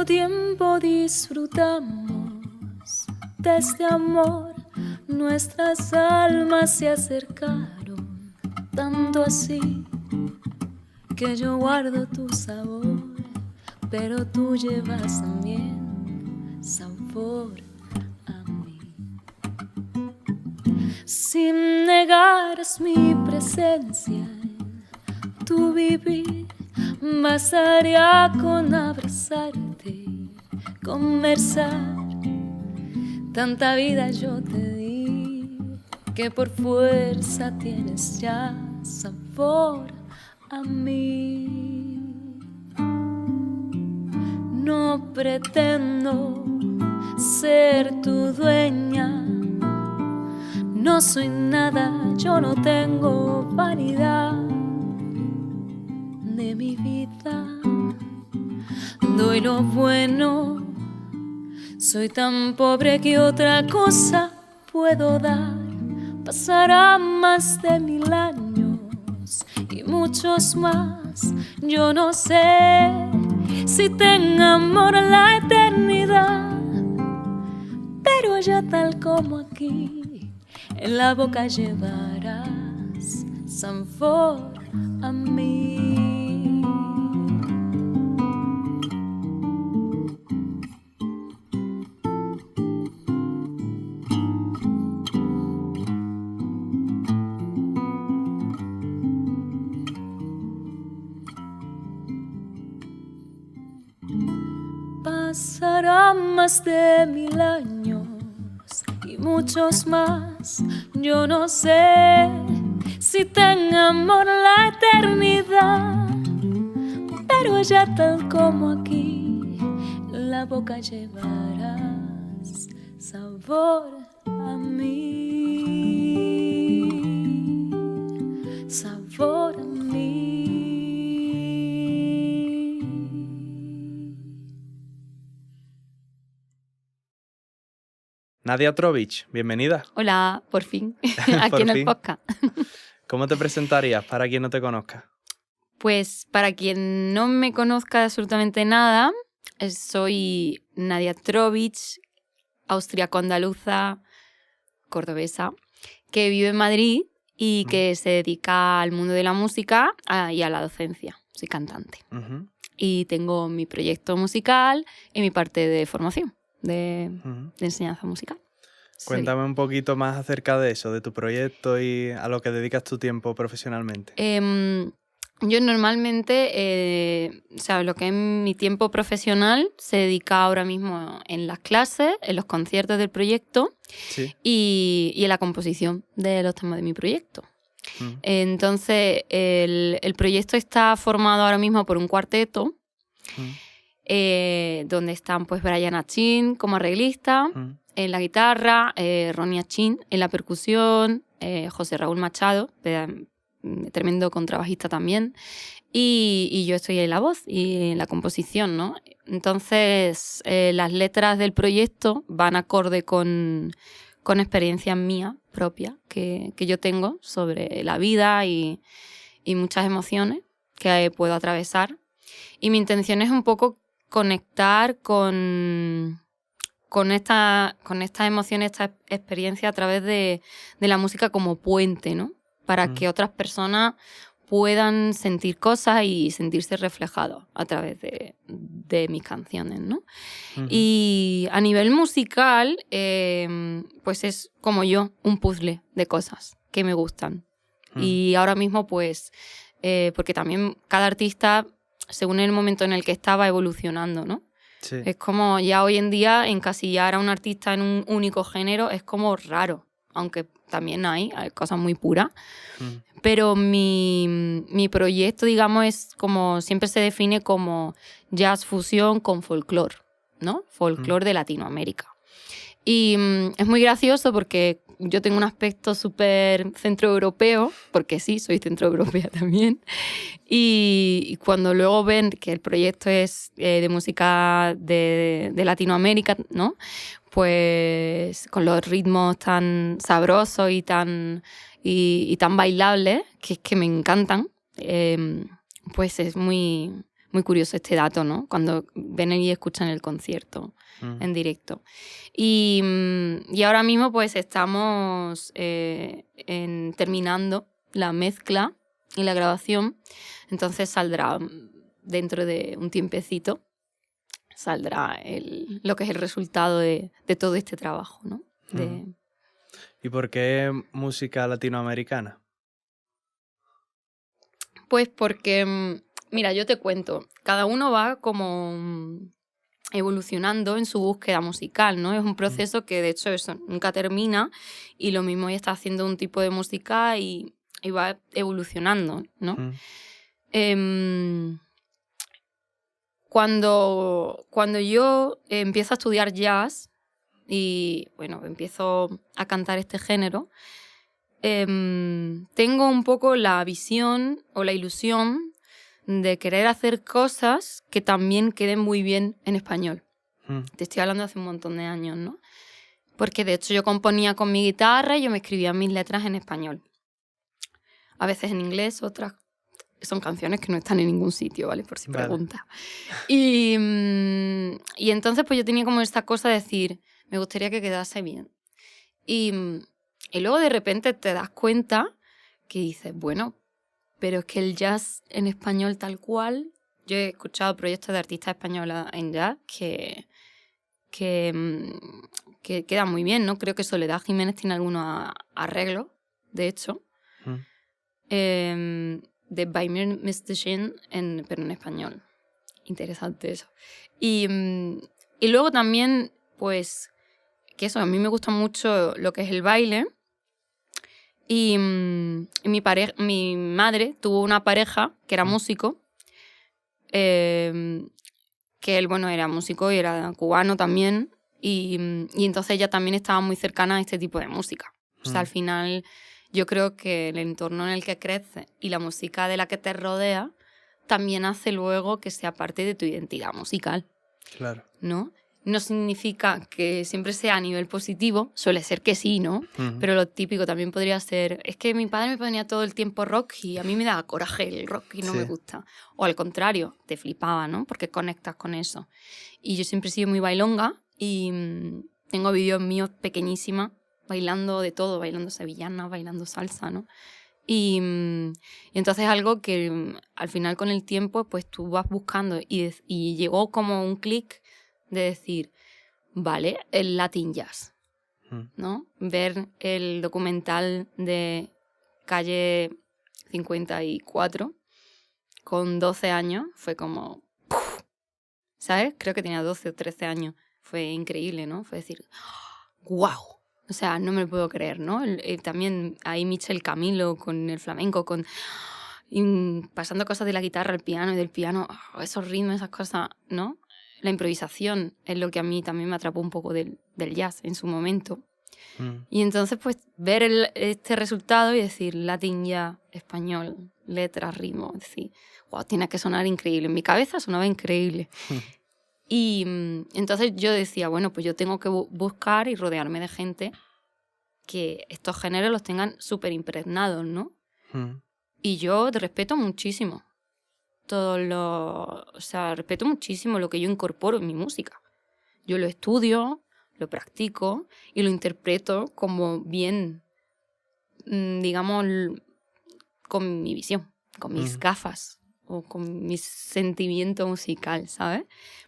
tiempo disfrutamos de este amor, nuestras almas se acercaron, tanto así que yo guardo tu sabor, pero tú llevas también sabor a mí. Si negaras mi presencia en tu vivir, bastaría con abrazarte y conversar. Tanta vida yo te di que por fuerza tienes ya sabor a mí. No pretendo ser tu dueña, no soy nada, yo no tengo vanidad de mi vida. Doy lo bueno, soy tan pobre que otra cosa puedo dar. Pasará más de 1000 años y muchos más. Yo no sé si tenga amor la eternidad, pero allá tal como aquí, en la boca llevarás sabor a mí. Pasará más de 1000 años y muchos más. Yo no sé si tenga amor la eternidad, pero allá tal como aquí, en la boca llevarás sabor a mí, sabor a mí. Nadia Trovich, bienvenida. Hola, por fin, aquí Por en el fin. podcast. ¿Cómo te presentarías para quien no te conozca? Pues para quien no me conozca de absolutamente nada, soy Nadia Trovich, austriaco-andaluza, cordobesa, que vive en Madrid y que se dedica al mundo de la música y a la docencia. Soy cantante. Y tengo mi proyecto musical y mi parte de formación, de enseñanza musical. Cuéntame un poquito más acerca de eso, de tu proyecto y a lo que dedicas tu tiempo profesionalmente. Yo normalmente, lo que es mi tiempo profesional se dedica ahora mismo en las clases, en los conciertos del proyecto, Sí. y en la composición de los temas de mi proyecto. Entonces, el proyecto está formado ahora mismo por un cuarteto, donde están pues Brian Achin como arreglista, en la guitarra, Ronnie Achin en la percusión, José Raúl Machado, tremendo contrabajista también, y yo estoy en la voz y en la composición, ¿no? Entonces, las letras del proyecto van acorde con experiencias mías propias que yo tengo sobre la vida y muchas emociones que puedo atravesar. Y mi intención es un poco conectar con estas emociones, esta experiencia a través de la música como puente, ¿no? Para que otras personas puedan sentir cosas y sentirse reflejados a través de mis canciones, ¿no? Y a nivel musical, pues es como yo, un puzzle de cosas que me gustan. Y ahora mismo, pues, porque también cada artista, según el momento en el que está, va evolucionando, ¿no? Sí. Es como ya hoy en día encasillar a un artista en un único género es como raro, aunque también hay cosas muy puras. Pero mi proyecto, digamos, es como siempre se define como jazz fusión con folclore, ¿no? Folclore de Latinoamérica. Y es muy gracioso porque yo tengo un aspecto súper centroeuropeo, porque sí, soy centroeuropea también. Y cuando luego ven que el proyecto es de música de Latinoamérica, ¿no? Pues con los ritmos tan sabrosos y tan bailables, que me encantan, pues es muy, muy curioso este dato, ¿no? Cuando ven y escuchan el concierto en directo. Y ahora mismo pues estamos terminando la mezcla y la grabación, entonces saldrá dentro de un tiempecito, saldrá lo que es el resultado de todo este trabajo, ¿no? ¿Y por qué música latinoamericana? Pues porque, mira, yo te cuento, cada uno va como evolucionando en su búsqueda musical, ¿no? Es un proceso que, de hecho, eso nunca termina, y lo mismo ella está haciendo un tipo de música y va evolucionando, ¿no? Cuando yo empiezo a estudiar jazz y, bueno, empiezo a cantar este género, tengo un poco la visión o la ilusión de querer hacer cosas que también queden muy bien en español. Te estoy hablando de hace un montón de años, ¿no? Porque de hecho yo componía con mi guitarra y yo me escribía mis letras en español. A veces en inglés, otras son canciones que no están en ningún sitio, ¿vale? Por si preguntas. Y entonces pues yo tenía como esta cosa de decir, me gustaría que quedase bien. Y luego de repente te das cuenta que dices, bueno, pero es que el jazz en español tal cual, yo he escuchado proyectos de artistas españolas en jazz que quedan muy bien, ¿no? Creo que Soledad Jiménez tiene algunos arreglos, de hecho, de Baimir Mestechin, pero en español. Interesante eso. Y luego también, pues, que eso, a mí me gusta mucho lo que es el baile. Y mi madre tuvo una pareja que era músico, que él, bueno, era músico y era cubano también, y entonces ella también estaba muy cercana a este tipo de música. O sea, al final yo creo que el entorno en el que creces y la música de la que te rodea también hace luego que sea parte de tu identidad musical. Claro. ¿No? No significa que siempre sea a nivel positivo, suele ser que sí, ¿no? Pero lo típico también podría ser, es que mi padre me ponía todo el tiempo rock y a mí me daba coraje el rock y no me gusta. O al contrario, te flipaba, ¿no? Porque conectas con eso. Y yo siempre he sido muy bailonga y tengo vídeos míos pequeñísima, bailando de todo, bailando sevillana, bailando salsa, ¿no? Y entonces algo que al final con el tiempo pues tú vas buscando y llegó como un clic de decir, vale, el Latin Jazz, ¿no? Ver el documental de Calle 54 con 12 años fue como, ¡puf! ¿Sabes? Creo que tenía 12 o 13 años. Fue increíble, ¿no? Fue decir, ¡guau! O sea, no me lo puedo creer, ¿no? También ahí Michel Camilo con el flamenco, pasando cosas de la guitarra al piano y del piano, esos ritmos, esas cosas, ¿no? La improvisación es lo que a mí también me atrapó un poco del jazz en su momento. Y entonces, pues, ver este resultado y decir Latin Jazz, español, letras, ritmo, decir, wow, tiene que sonar increíble. En mi cabeza sonaba increíble. Y entonces yo decía, bueno, pues yo tengo que buscar y rodearme de gente que estos géneros los tengan súper impregnados, ¿no? Y yo te respeto muchísimo. O sea, respeto muchísimo lo que yo incorporo en mi música. Yo lo estudio, lo practico y lo interpreto como bien, digamos, con mi visión, con mis gafas o con mi sentimiento musical, ¿sabes?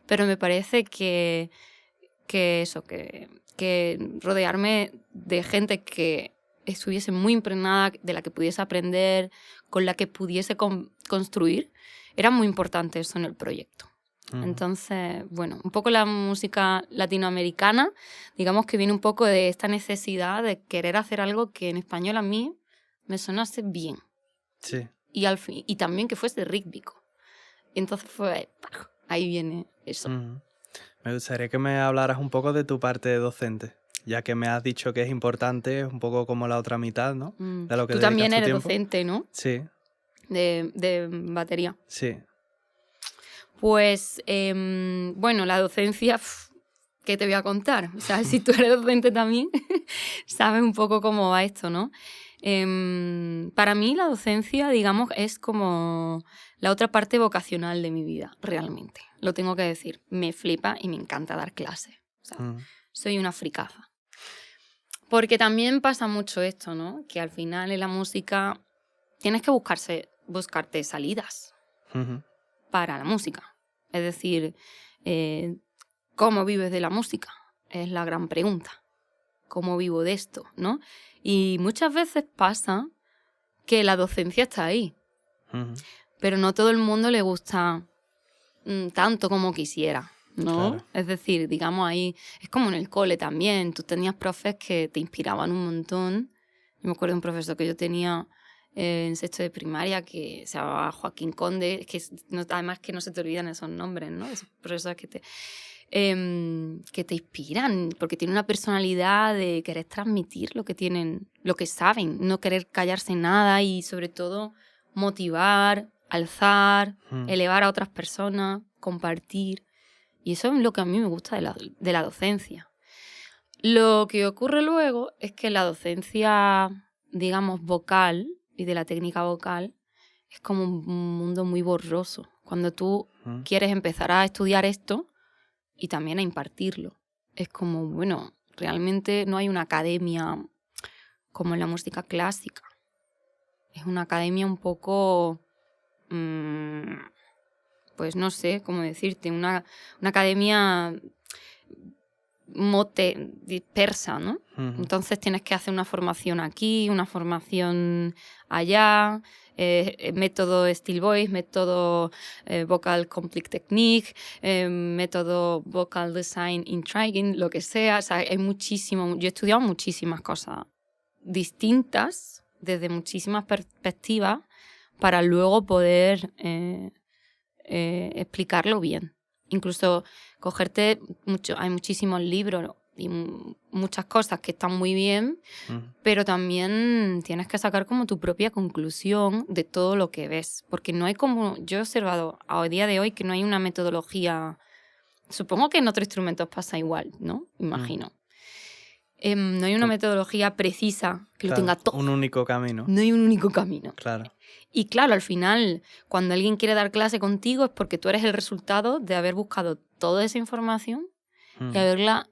Pero me parece que rodearme de gente que estuviese muy impregnada, de la que pudiese aprender, con la que pudiese construir, era muy importante eso en el proyecto. Entonces, bueno, un poco la música latinoamericana, digamos que viene un poco de esta necesidad de querer hacer algo que en español a mí me sonase bien. Sí. Y también que fuese rítmico. Entonces ahí viene eso. Me gustaría que me hablaras un poco de tu parte docente, ya que me has dicho que es importante, un poco como la otra mitad, ¿no? De lo que Tú también eres tiempo. docente, ¿no? Sí. De batería. Sí. Pues, bueno, la docencia, ¿qué te voy a contar? O sea, si tú eres docente también, sabes un poco cómo va esto, ¿no? Para mí la docencia, digamos, es como la otra parte vocacional de mi vida, realmente. Lo tengo que decir. Me flipa y me encanta dar clases. O sea, soy una fricaza. Porque también pasa mucho esto, ¿no? Que al final en la música tienes que buscarte salidas para la música. Es decir, ¿cómo vives de la música? Es la gran pregunta. ¿Cómo vivo de esto? ¿No? Y muchas veces pasa que la docencia está ahí, pero no todo el mundo le gusta tanto como quisiera, ¿no? Claro. Es decir, digamos ahí, es como en el cole también, tú tenías profes que te inspiraban un montón. Yo me acuerdo de un profesor que yo tenía en sexto de primaria que se llamaba Joaquín Conde, además que no se te olvidan esos nombres, ¿no? Esos profesores que te inspiran, porque tienen una personalidad de querer transmitir lo que tienen, lo que saben, no querer callarse nada y sobre todo motivar, alzar, elevar a otras personas, compartir. Y eso es lo que a mí me gusta de la docencia. Lo que ocurre luego es que la docencia, digamos, vocal y de la técnica vocal es como un mundo muy borroso. Cuando tú quieres empezar a estudiar esto y también a impartirlo, es como, bueno, realmente no hay una academia como en la música clásica. Es una academia un poco, pues no sé cómo decirte, una academia dispersa, ¿no? Entonces tienes que hacer una formación aquí, una formación allá, método Still Voice, método Vocal Complete Technique, método Vocal Design Intriguing, lo que sea. O sea, hay muchísimo. Yo he estudiado muchísimas cosas distintas desde muchísimas perspectivas para luego poder explicarlo bien. Incluso cogerte hay muchísimos libros y muchas cosas que están muy bien, pero también tienes que sacar como tu propia conclusión de todo lo que ves. Porque no hay como... Yo he observado a día de hoy que no hay una metodología... Supongo que en otros instrumentos pasa igual, ¿no? Imagino. No hay una metodología precisa que lo tenga todo. Un único camino. No hay un único camino. Claro. Y claro, al final, cuando alguien quiere dar clase contigo es porque tú eres el resultado de haber buscado toda esa información y haberla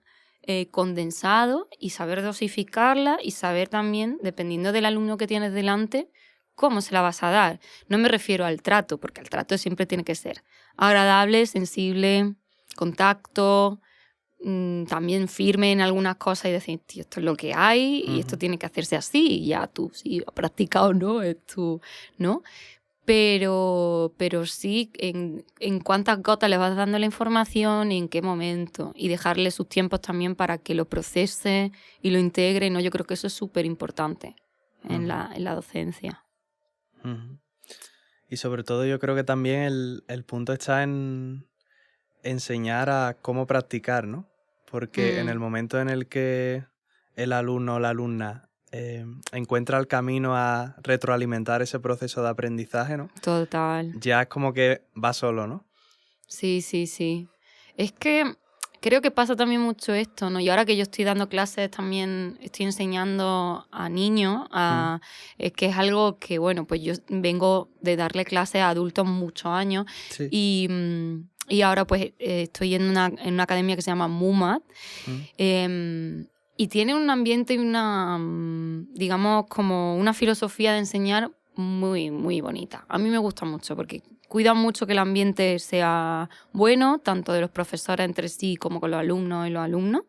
condensado y saber dosificarla y saber también, dependiendo del alumno que tienes delante, cómo se la vas a dar. No me refiero al trato, porque el trato siempre tiene que ser agradable, sensible, contacto, también firme en algunas cosas y decir, tío, esto es lo que hay y esto tiene que hacerse así y ya tú, si has practicado o no, es tú, ¿no? Pero sí, en cuántas gotas le vas dando la información y en qué momento. Y dejarle sus tiempos también para que lo procese y lo integre, ¿no? Yo creo que eso es súper importante en la docencia. Y sobre todo yo creo que también el punto está en enseñar a cómo practicar, ¿no? Porque en el momento en el que el alumno o la alumna encuentra el camino a retroalimentar ese proceso de aprendizaje, ¿no? Total. Ya es como que va solo, ¿no? Sí. Es que creo que pasa también mucho esto, ¿no? Y ahora que yo estoy dando clases también estoy enseñando a niños, que es algo que, bueno, pues yo vengo de darle clases a adultos muchos años. Sí. Y ahora pues estoy en una academia que se llama MUMAD. Y tiene un ambiente y una, digamos, como una filosofía de enseñar muy, muy bonita. A mí me gusta mucho porque cuidan mucho que el ambiente sea bueno, tanto de los profesores entre sí como con los alumnos y los alumnos.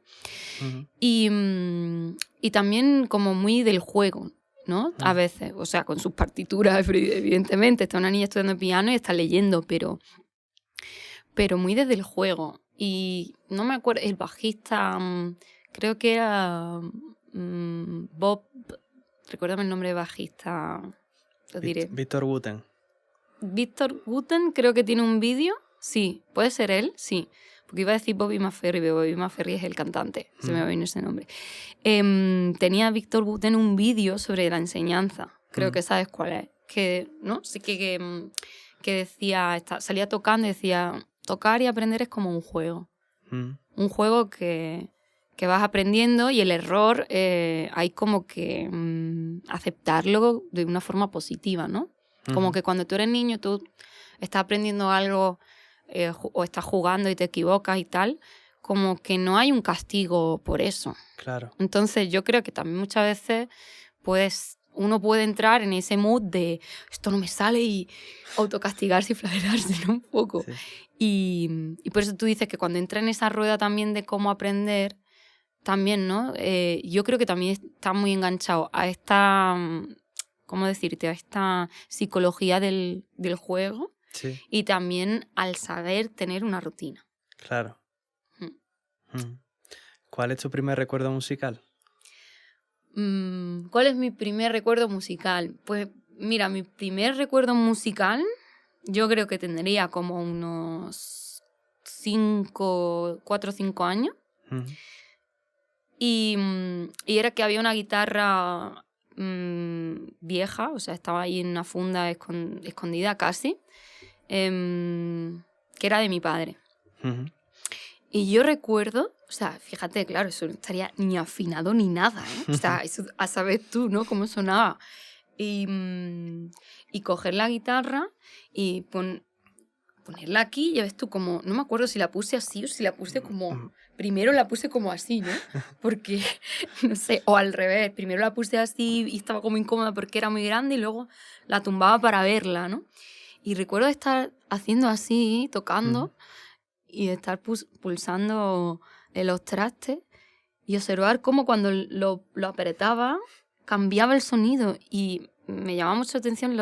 Y también como muy del juego, ¿no? A veces, o sea, con sus partituras, evidentemente. Está una niña estudiando piano y está leyendo, pero muy desde el juego. Y no me acuerdo, el bajista, creo que era Bob, recuérdame el nombre de bajista, lo diré. Víctor Guten. Víctor Guten creo que tiene un vídeo, sí, puede ser él, sí. Porque iba a decir Bobby McFerry, pero Bobby McFerry es el cantante, se me va a venir ese nombre. Tenía Víctor Guten un vídeo sobre la enseñanza, creo que sabes cuál es, que, ¿no? Sí que decía, salía tocando y decía, tocar y aprender es como un juego. Un juego que vas aprendiendo y el error hay como que aceptarlo de una forma positiva, ¿no? Como que cuando tú eres niño, tú estás aprendiendo algo o estás jugando y te equivocas y tal, como que no hay un castigo por eso. Claro. Entonces yo creo que también muchas veces uno puede entrar en ese mood de esto no me sale y autocastigarse y flagelarse, ¿no? Un poco. Sí. Y por eso tú dices que cuando entra en esa rueda también de cómo aprender, también, ¿no? Yo creo que también está muy enganchado a esta, ¿cómo decirte? A esta psicología del juego. Sí. Y también al saber tener una rutina. Claro. ¿Cuál es tu primer recuerdo musical? ¿Cuál es mi primer recuerdo musical? Pues mira, mi primer recuerdo musical yo creo que tendría como unos 4 o 5 años. Y era que había una guitarra vieja, o sea, estaba ahí en una funda escondida casi, que era de mi padre. Y yo recuerdo, o sea, fíjate, claro, eso no estaría ni afinado ni nada, ¿eh? O sea, eso a saber tú, ¿no? Cómo sonaba. Y coger la guitarra y ponerla aquí, ya ves tú, como, no me acuerdo si la puse así o si la puse como, primero la puse como así, ¿no? Porque, no sé, o al revés, primero la puse así y estaba como incómoda porque era muy grande y luego la tumbaba para verla, ¿no? Y recuerdo estar haciendo así, tocando, y estar pulsando los trastes y observar cómo cuando lo apretaba cambiaba el sonido y me llamaba mucho la atención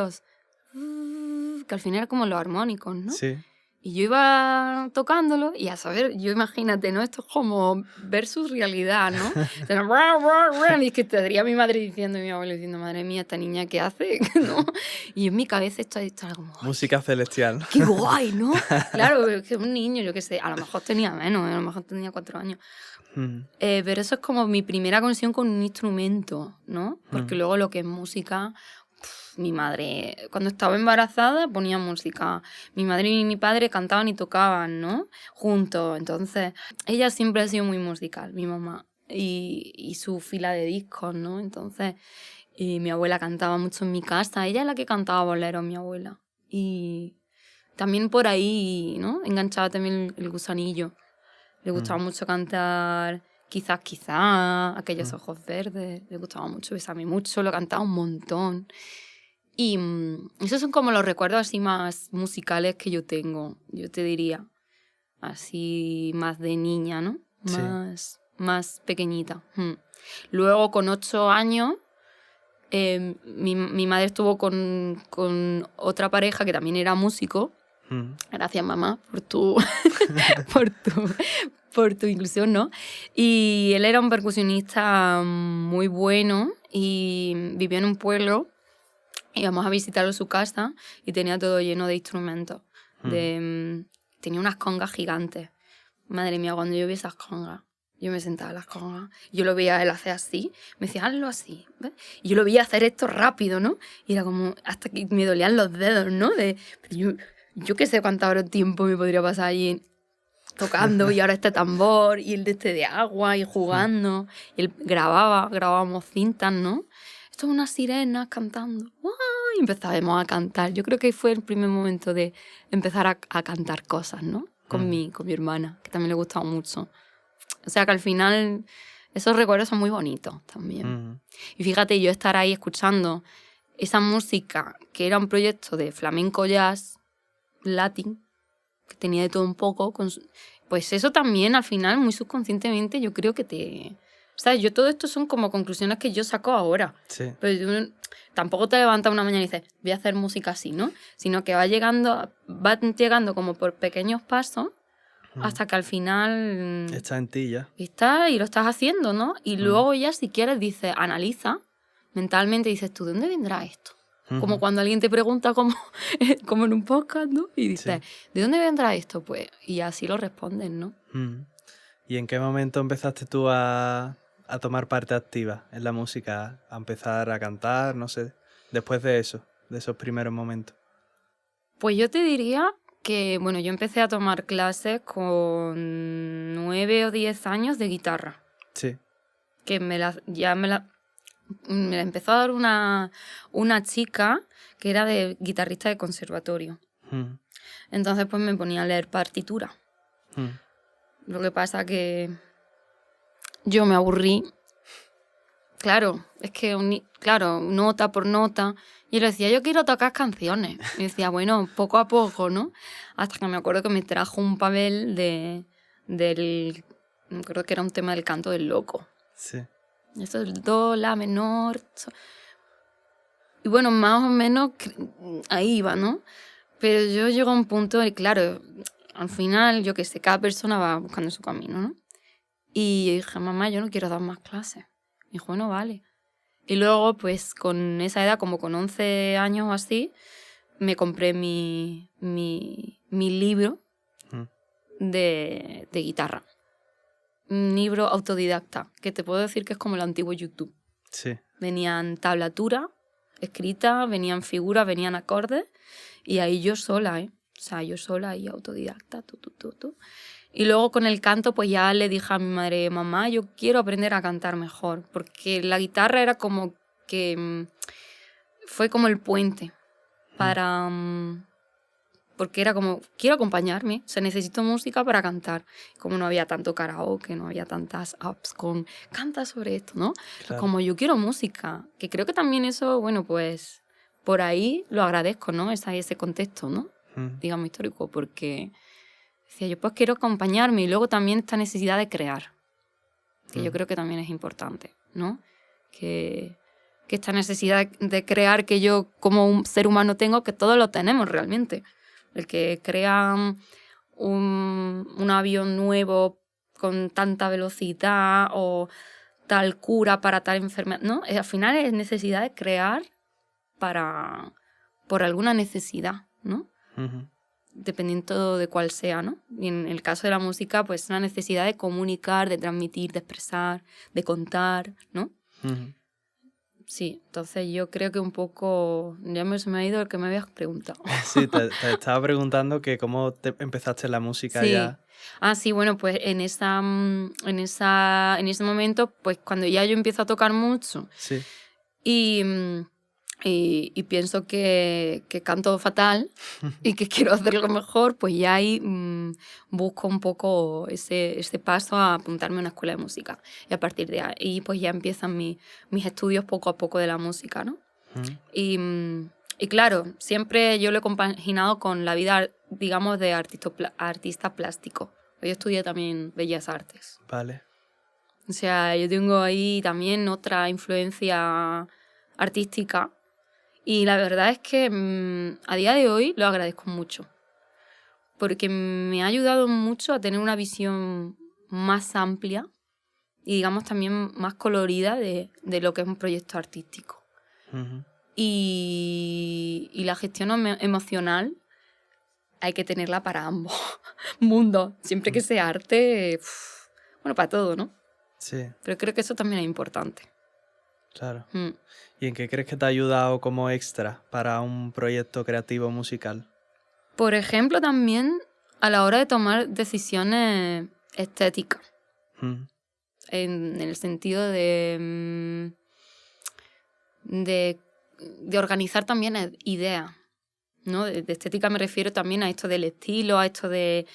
que al final eran como los armónicos, ¿no? Sí. Y yo iba tocándolo y a saber, yo imagínate, ¿no? Esto es como ver su realidad, ¿no? Y es que te daría mi madre diciendo, mi abuelo diciendo, madre mía, esta niña, ¿qué hace? ¿No? Y en mi cabeza estaba como... Música celestial. ¡Qué guay!, ¿no? Claro, es que un niño, yo qué sé, a lo mejor tenía menos, a lo mejor tenía 4 años. Pero eso es como mi primera conexión con un instrumento, ¿no? Porque luego lo que es música... Mi madre, cuando estaba embarazada, ponía música. Mi madre y mi padre cantaban y tocaban, ¿no? Juntos. Entonces, ella siempre ha sido muy musical, mi mamá. Y su fila de discos, ¿no? Entonces, mi abuela cantaba mucho en mi casa. Ella es la que cantaba boleros, mi abuela. Y también por ahí, ¿no? Enganchaba también el gusanillo. Le gustaba mucho cantar... Quizás, aquellos ojos verdes. Le gustaba mucho, Bésame mucho. Lo cantaba un montón. Y esos son como los recuerdos así más musicales que yo tengo, yo te diría. Así más de niña, ¿no? Sí. Más pequeñita. Luego, con 8 años, mi madre estuvo con otra pareja que también era músico. Gracias, mamá, por tu inclusión, ¿no? Y él era un percusionista muy bueno y vivía en un pueblo. Íbamos a visitarlo su casa y tenía todo lleno de instrumentos. Tenía unas congas gigantes. Madre mía, cuando yo vi esas congas, yo me sentaba en las congas, yo lo veía él hacer así, me decía, hazlo así, ¿ves? Y yo lo veía hacer esto rápido, ¿no? Y era como, hasta que me dolían los dedos, ¿no? Pero yo qué sé cuánta hora de tiempo me podría pasar allí tocando y ahora este tambor y el de agua y jugando. Y él grabábamos cintas, ¿no? Esto es unas sirenas cantando. ¡Wow! Y empezábamos a cantar. Yo creo que fue el primer momento de empezar a cantar cosas, ¿no? Con mi hermana, que también le gustaba mucho. O sea que al final esos recuerdos son muy bonitos también. Y fíjate, yo estar ahí escuchando esa música, que era un proyecto de flamenco jazz, latín, que tenía de todo un poco, pues eso también al final, muy subconscientemente, yo creo que te... O sea, todo esto son como conclusiones que yo saco ahora. Sí. Pero tampoco te levantas una mañana y dices, voy a hacer música así, ¿no? Sino que va llegando como por pequeños pasos hasta que al final... Está en ti ya. Está y lo estás haciendo, ¿no? Y luego ya, si quieres, dices, analiza mentalmente y dices, ¿tú de dónde vendrá esto? Como cuando alguien te pregunta como en un podcast, ¿no? Y dices, ¿de dónde vendrá esto? Pues, y así lo respondes, ¿no? ¿Y en qué momento empezaste tú a tomar parte activa en la música? A empezar a cantar, no sé, después de eso, de esos primeros momentos. Pues yo te diría que, bueno, yo empecé a tomar clases con 9 o 10 años de guitarra. Sí. Que me la empezó a dar una chica que era de guitarrista de conservatorio. Entonces pues me ponía a leer partitura. Lo que pasa que yo me aburrí. Claro, es que nota por nota. Y le decía, yo quiero tocar canciones. Y decía, bueno, poco a poco, ¿no? Hasta que me acuerdo que me trajo un papel me acuerdo que era un tema del canto del loco. Sí. Esto es el do, la menor. Y bueno, más o menos ahí iba, ¿no? Pero yo llego a un punto, y claro, al final, yo qué sé, cada persona va buscando su camino, ¿no? Y yo dije, mamá, yo no quiero dar más clases. Me dijo, bueno, vale. Y luego, pues, con esa edad, como con 11 años o así, me compré mi libro de guitarra. Un libro autodidacta, que te puedo decir que es como el antiguo YouTube. Sí. Venían tablaturas escritas, venían figuras, venían acordes, y ahí yo sola, O sea, yo sola y autodidacta, Y luego con el canto, pues ya le dije a mi madre, mamá, yo quiero aprender a cantar mejor, porque la guitarra era como que fue como el puente para... porque era como, quiero acompañarme, o sea, necesito música para cantar. Como no había tanto karaoke, no había tantas apps con, canta sobre esto, ¿no? Claro. Como yo quiero música, que creo que también eso, bueno, pues por ahí lo agradezco, ¿no? Ese contexto, ¿no? Digamos, histórico, porque decía yo, pues quiero acompañarme, y luego también esta necesidad de crear, que yo creo que también es importante, ¿no? Que esta necesidad de crear que yo como un ser humano tengo, que todos lo tenemos realmente. El que crea un avión nuevo con tanta velocidad o tal cura para tal enfermedad, ¿no? Al final es necesidad de crear por alguna necesidad, ¿no? Dependiendo de cuál sea, ¿no? Y en el caso de la música, pues una necesidad de comunicar, de transmitir, de expresar, de contar, ¿no? Sí, entonces yo creo que un poco... Ya se me ha ido el que me habías preguntado. Sí, te estaba preguntando que cómo empezaste la música sí. ya. Sí, bueno, pues en ese momento, pues cuando ya yo empiezo a tocar mucho Sí. y pienso que canto fatal y que quiero hacerlo mejor, pues ya ahí busco un poco ese paso a apuntarme a una escuela de música. Y a partir de ahí pues ya empiezan mis estudios poco a poco de la música, ¿no? Y claro, siempre yo lo he compaginado con la vida, digamos, de artista plástico. Yo estudié también Bellas Artes. Vale. O sea, yo tengo ahí también otra influencia artística. Y la verdad es que a día de hoy lo agradezco mucho. Porque me ha ayudado mucho a tener una visión más amplia y, digamos, también más colorida de lo que es un proyecto artístico. Y la gestión emocional hay que tenerla para ambos mundos. Siempre que sea arte, bueno, para todo, ¿no? Sí. Pero creo que eso también es importante. Claro. ¿Y en qué crees que te ha ayudado como extra para un proyecto creativo musical? Por ejemplo, también a la hora de tomar decisiones estéticas. En el sentido de organizar también ideas, ¿no? De estética me refiero también a esto del estilo, a esto de...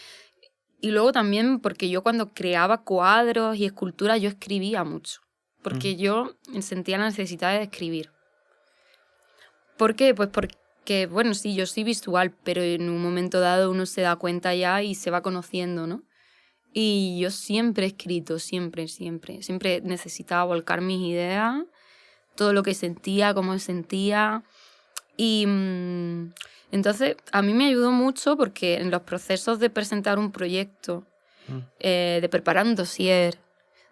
Y luego también porque yo cuando creaba cuadros y esculturas yo escribía mucho. Porque yo sentía la necesidad de escribir. ¿Por qué? Pues porque, bueno, sí, yo soy visual, pero en un momento dado uno se da cuenta ya y se va conociendo, ¿no? Y yo siempre he escrito, siempre necesitaba volcar mis ideas, todo lo que sentía, cómo sentía. Y entonces a mí me ayudó mucho porque en los procesos de presentar un proyecto, de preparar un dossier,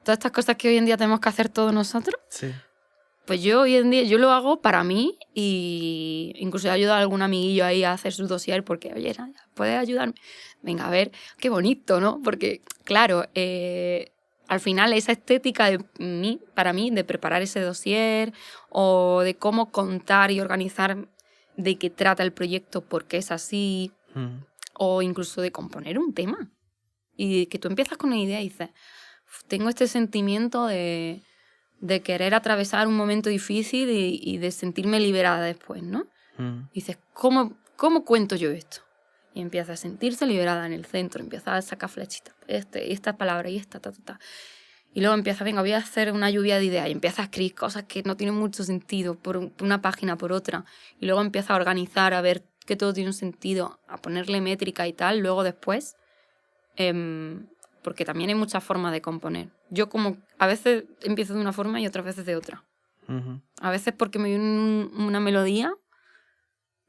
todas estas cosas que hoy en día tenemos que hacer todos nosotros, sí. Pues yo hoy en día yo lo hago para mí y incluso he ayudado a algún amiguillo ahí a hacer su dossier porque, oye, ¿puedes ayudarme? Venga, a ver, qué bonito, ¿no? Porque, claro, al final esa estética para mí, de preparar ese dossier o de cómo contar y organizar de qué trata el proyecto, por qué es así, o incluso de componer un tema. Y que tú empiezas con una idea y dices, tengo este sentimiento de querer atravesar un momento difícil y de sentirme liberada después, ¿no? Y dices, ¿cómo cuento yo esto? Y empieza a sentirse liberada en el centro, empieza a sacar flechitas, esta palabra y esta, Y luego empieza, venga, voy a hacer una lluvia de ideas y empieza a escribir cosas que no tienen mucho sentido por una página, por otra. Y luego empieza a organizar, a ver que todo tiene un sentido, a ponerle métrica y tal. Luego después, porque también hay muchas formas de componer. Yo como a veces empiezo de una forma y otras veces de otra. A veces porque me viene una melodía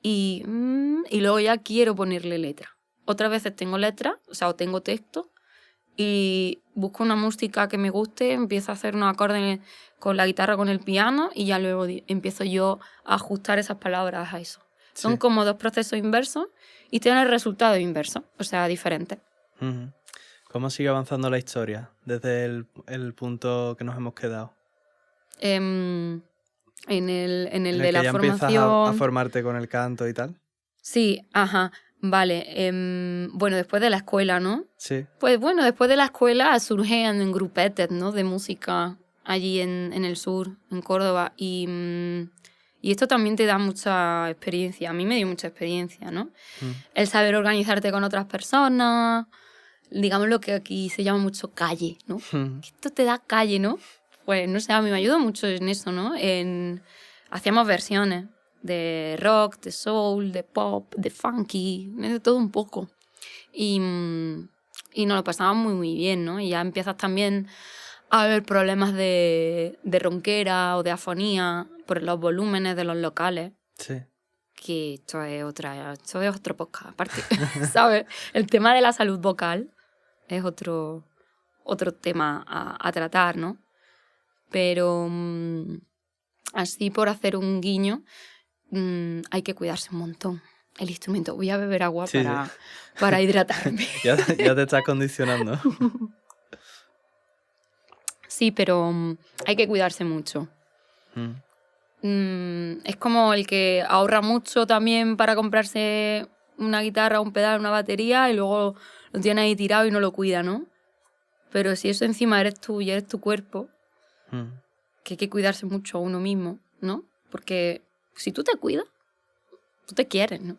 y luego ya quiero ponerle letra. Otras veces tengo letra, o tengo texto, y busco una música que me guste, empiezo a hacer unos acordes con la guitarra, con el piano, y ya luego empiezo yo a ajustar esas palabras a eso. Sí. Son como dos procesos inversos y tienen el resultado inverso, diferente. ¿Cómo sigue avanzando la historia desde el punto que nos hemos quedado? En el de que la ya formación. Empiezas a formarte con el canto y tal. Sí, ajá. Vale, bueno, después de la escuela, ¿no? Sí. Pues bueno, después de la escuela surgen grupetes, ¿no? De música allí en el sur, en Córdoba. Y esto también te da mucha experiencia. A mí me dio mucha experiencia, ¿no? El saber organizarte con otras personas, digamos lo que aquí se llama mucho calle, ¿no? Esto te da calle, ¿no? Pues no sé, a mí me ayudó mucho en eso, ¿no? Hacíamos versiones de rock, de soul, de pop, de funky, de todo un poco. Y nos lo pasábamos muy, muy bien, ¿no? Y ya empiezas también a ver problemas de ronquera o de afonía por los volúmenes de los locales. Sí. Que esto es otro podcast aparte, ¿sabes? El tema de la salud vocal es otro tema a tratar, ¿no? Pero así por hacer un guiño, hay que cuidarse un montón el instrumento. Voy a beber agua para hidratarme. ya te estás condicionando. Sí, pero hay que cuidarse mucho. Es como el que ahorra mucho también para comprarse una guitarra, un pedal, una batería y luego lo tiene ahí tirado y no lo cuida, ¿no? Pero si eso encima eres tú y eres tu cuerpo, que hay que cuidarse mucho a uno mismo, ¿no? Porque si tú te cuidas, tú te quieres, ¿no?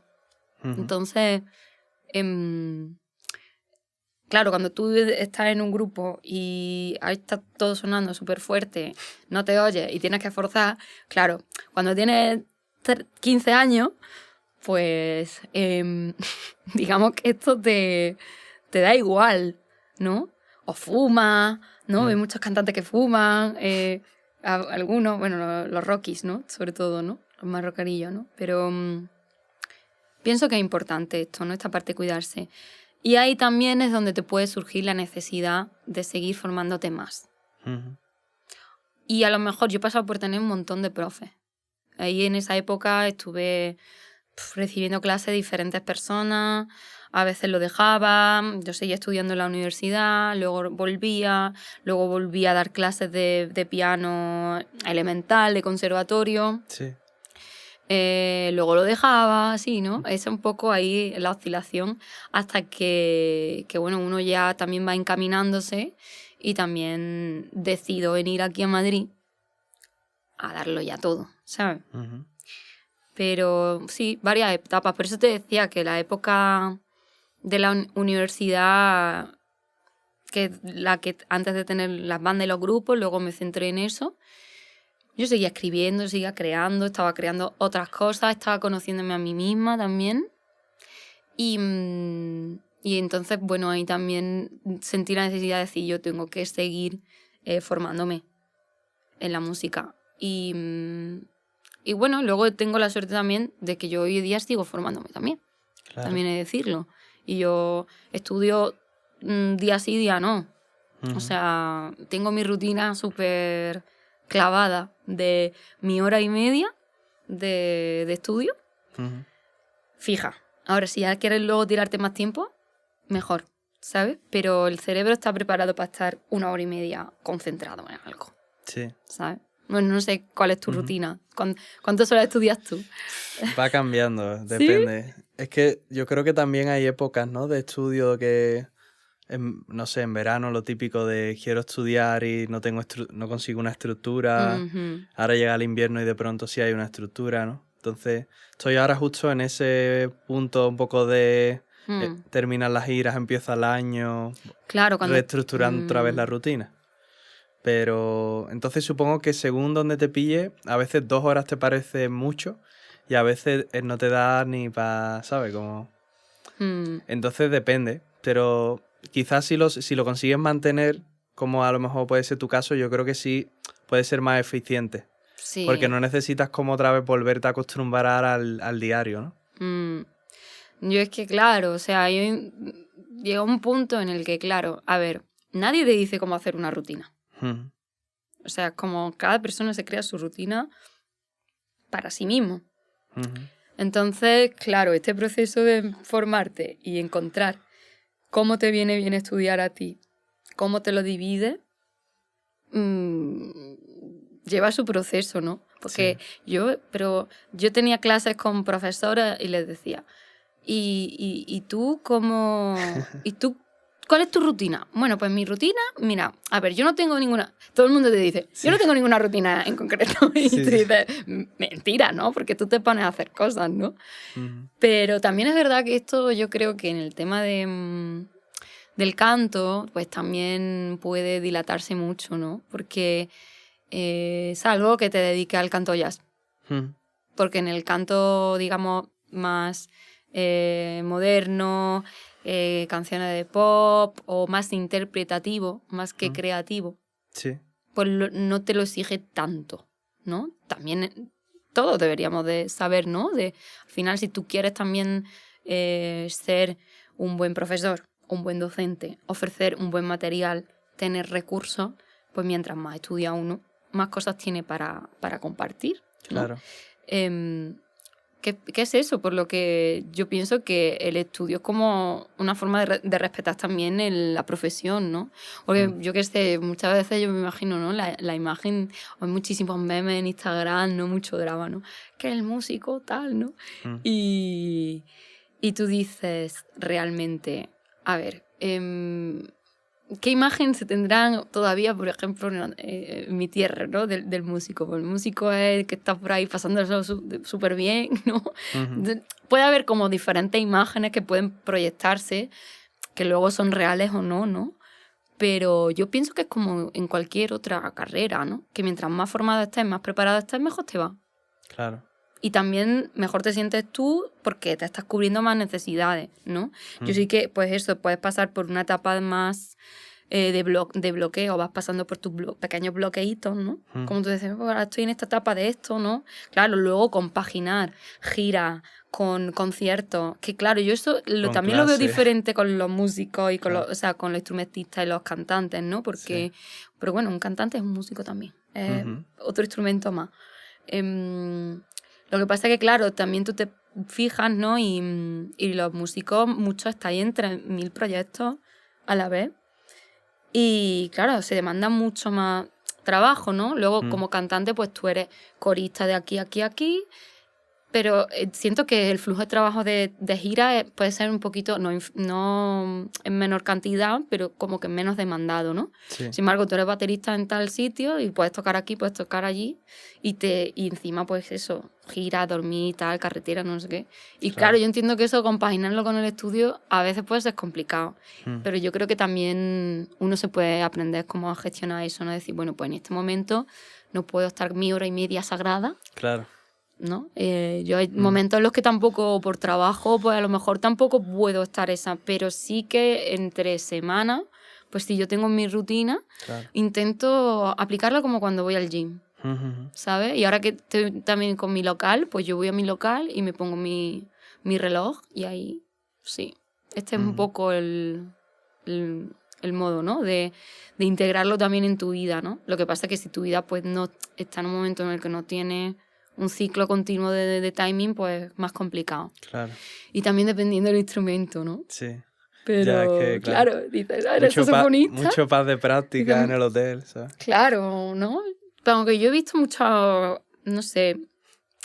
Entonces, claro, cuando tú estás en un grupo y ahí está todo sonando súper fuerte, no te oyes y tienes que forzar, claro, cuando tienes 15 años, pues digamos que esto te da igual, ¿no? O fumas, ¿no? Hay muchos cantantes que fuman, algunos, bueno, los rockies, ¿no? Sobre todo, ¿no? Los más rockerillos, ¿no? Pero pienso que es importante esto, ¿no? Esta parte de cuidarse. Y ahí también es donde te puede surgir la necesidad de seguir formándote más. Y a lo mejor yo he pasado por tener un montón de profes. Ahí en esa época estuve recibiendo clases de diferentes personas, a veces lo dejaba, yo seguía estudiando en la universidad, luego volvía a dar clases de piano elemental, de conservatorio. Sí. Luego lo dejaba, así, ¿no? Es un poco ahí la oscilación hasta que bueno, uno ya también va encaminándose y también decido venir aquí a Madrid a darlo ya todo, ¿sabes? Pero sí, varias etapas. Por eso te decía que la época de la universidad, que antes de tener las bandas y los grupos, luego me centré en eso. Yo seguía escribiendo, seguía creando, estaba creando otras cosas, estaba conociéndome a mí misma también. Y entonces, bueno, ahí también sentí la necesidad de decir, yo tengo que seguir formándome en la música. Y bueno, luego tengo la suerte también de que yo hoy día sigo formándome también. Claro. También he de decirlo. Y yo estudio día sí, día no. O sea, tengo mi rutina súper clavada de mi hora y media de estudio fija. Ahora, si ya quieres luego tirarte más tiempo, mejor, ¿sabes? Pero el cerebro está preparado para estar 1 hora y media concentrado en algo. Sí. ¿Sabes? Bueno, no sé cuál es tu rutina. ¿Cuántas horas estudias tú? Va cambiando, depende. ¿Sí? Es que yo creo que también hay épocas, ¿no? De estudio que no sé, en verano lo típico de quiero estudiar y no consigo una estructura. Ahora llega el invierno y de pronto sí hay una estructura, ¿no? Entonces estoy ahora justo en ese punto un poco de terminar las giras, empieza el año, claro, reestructurando otra vez la rutina. Pero entonces supongo que según donde te pille, a veces 2 horas te parece mucho y a veces no te da ni para, ¿sabes? Como... Entonces depende, pero quizás si lo consigues mantener, como a lo mejor puede ser tu caso, yo creo que sí puede ser más eficiente. Sí. Porque no necesitas como otra vez volverte a acostumbrar al diario, ¿no? Yo es que, claro, o sea, llega un punto en el que, claro, a ver, nadie te dice cómo hacer una rutina. O sea, como cada persona se crea su rutina para sí mismo. Entonces, claro, este proceso de formarte y encontrar cómo te viene bien estudiar a ti, cómo te lo divides, lleva su proceso, ¿no? Porque sí. yo tenía clases con profesoras y les decía, ¿y tú cómo? ¿Y tú cuál es tu rutina? Bueno, pues mi rutina, mira, a ver, yo no tengo ninguna... Todo el mundo te dice, yo no tengo ninguna rutina en concreto. Y tú dices, mentira, ¿no? Porque tú te pones a hacer cosas, ¿no? Pero también es verdad que esto yo creo que en el tema del canto, pues también puede dilatarse mucho, ¿no? Porque salvo que te dediques al canto jazz. Porque en el canto, digamos, más moderno, canciones de pop o más interpretativo, más que creativo, pues no te lo exige tanto, ¿no? También todos deberíamos de saber, ¿no? Al final, si tú quieres también ser un buen profesor, un buen docente, ofrecer un buen material, tener recursos, pues mientras más estudia uno, más cosas tiene para compartir, ¿no? Claro. ¿Qué es eso? Por lo que yo pienso que el estudio es como una forma de respetar también la profesión, ¿no? Porque yo qué sé, muchas veces yo me imagino, ¿no? La imagen, hay muchísimos memes en Instagram, ¿no? Mucho drama, ¿no? Que el músico tal, ¿no? Y tú dices realmente, a ver, ¿qué imagen se tendrán todavía, por ejemplo, en mi tierra, ¿no? del músico? Pues el músico es el que está por ahí pasándolo súper bien, ¿no? Puede haber como diferentes imágenes que pueden proyectarse, que luego son reales o no, ¿no? Pero yo pienso que es como en cualquier otra carrera, ¿no? Que mientras más formado estés, más preparado estés, mejor te va. Claro. Y también mejor te sientes tú porque te estás cubriendo más necesidades, ¿no? Yo sí que, pues eso, puedes pasar por una etapa más de bloqueo, vas pasando por tus pequeños bloqueitos, ¿no? Como tú dices, ahora estoy en esta etapa de esto, ¿no? Claro, luego compaginar gira con conciertos, que claro, yo eso también lo veo diferente con los músicos y con o sea, con los instrumentistas y los cantantes, ¿no? Porque, pero bueno, un cantante es un músico también, es otro instrumento más. Lo que pasa es que, claro, también tú te fijas, ¿no? Y los músicos, muchos estáis entre 1000 proyectos a la vez. Y, claro, se demanda mucho más trabajo, ¿no? Luego, como cantante, pues tú eres corista de aquí, aquí, aquí. Pero siento que el flujo de trabajo de gira puede ser un poquito, no en menor cantidad, pero como que menos demandado, ¿no? Sí. Sin embargo, tú eres baterista en tal sitio y puedes tocar aquí, puedes tocar allí y encima, pues eso, gira, dormir, tal, carretera, no sé qué. Y claro, yo entiendo que eso, compaginarlo con el estudio, a veces puede ser complicado. Pero yo creo que también uno se puede aprender cómo a gestionar eso, ¿no? Decir, bueno, pues en este momento no puedo estar mi hora y media sagrada. Claro. ¿No? Yo hay momentos en los que tampoco, por trabajo, pues a lo mejor tampoco puedo estar esa, pero sí que entre semanas, pues si yo tengo mi rutina, intento aplicarla como cuando voy al gym, ¿sabes? Y ahora que estoy también con mi local, pues yo voy a mi local y me pongo mi reloj y ahí, sí. Este es un poco el modo, ¿no? De integrarlo también en tu vida, ¿no? Lo que pasa es que si tu vida pues no está en un momento en el que no tienes un ciclo continuo de timing, pues más complicado. Claro. Y también dependiendo del instrumento, ¿no? Sí. Pero, ya, es que, claro, dices, eres saxofonista. Mucho paz de práctica en el hotel, ¿sabes? Claro, ¿no? Pero aunque yo he visto mucho, no sé,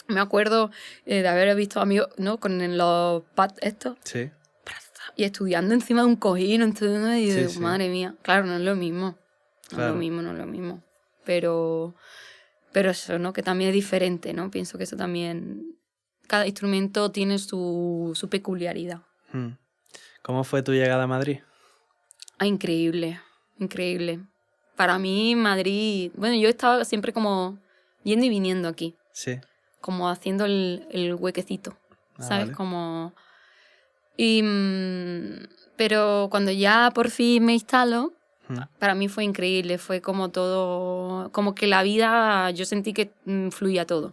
me acuerdo de haber visto amigos, ¿no? Con los pads estos. Sí. y estudiando encima de un cojín, estudiando, y digo, Sí. madre mía, claro, no es lo mismo. No Claro. es lo mismo. Pero eso, ¿no? Que también es diferente, ¿no? Pienso que eso también... Cada instrumento tiene su peculiaridad. ¿Cómo fue tu llegada a Madrid? Increíble, increíble. Para mí, Madrid... Bueno, yo estaba siempre como yendo y viniendo aquí. Sí. Como haciendo el huequecito, ¿sabes? Vale. Como... pero cuando ya por fin me instalo, para mí fue increíble. Fue como todo... Como que la vida... Yo sentí que fluía todo.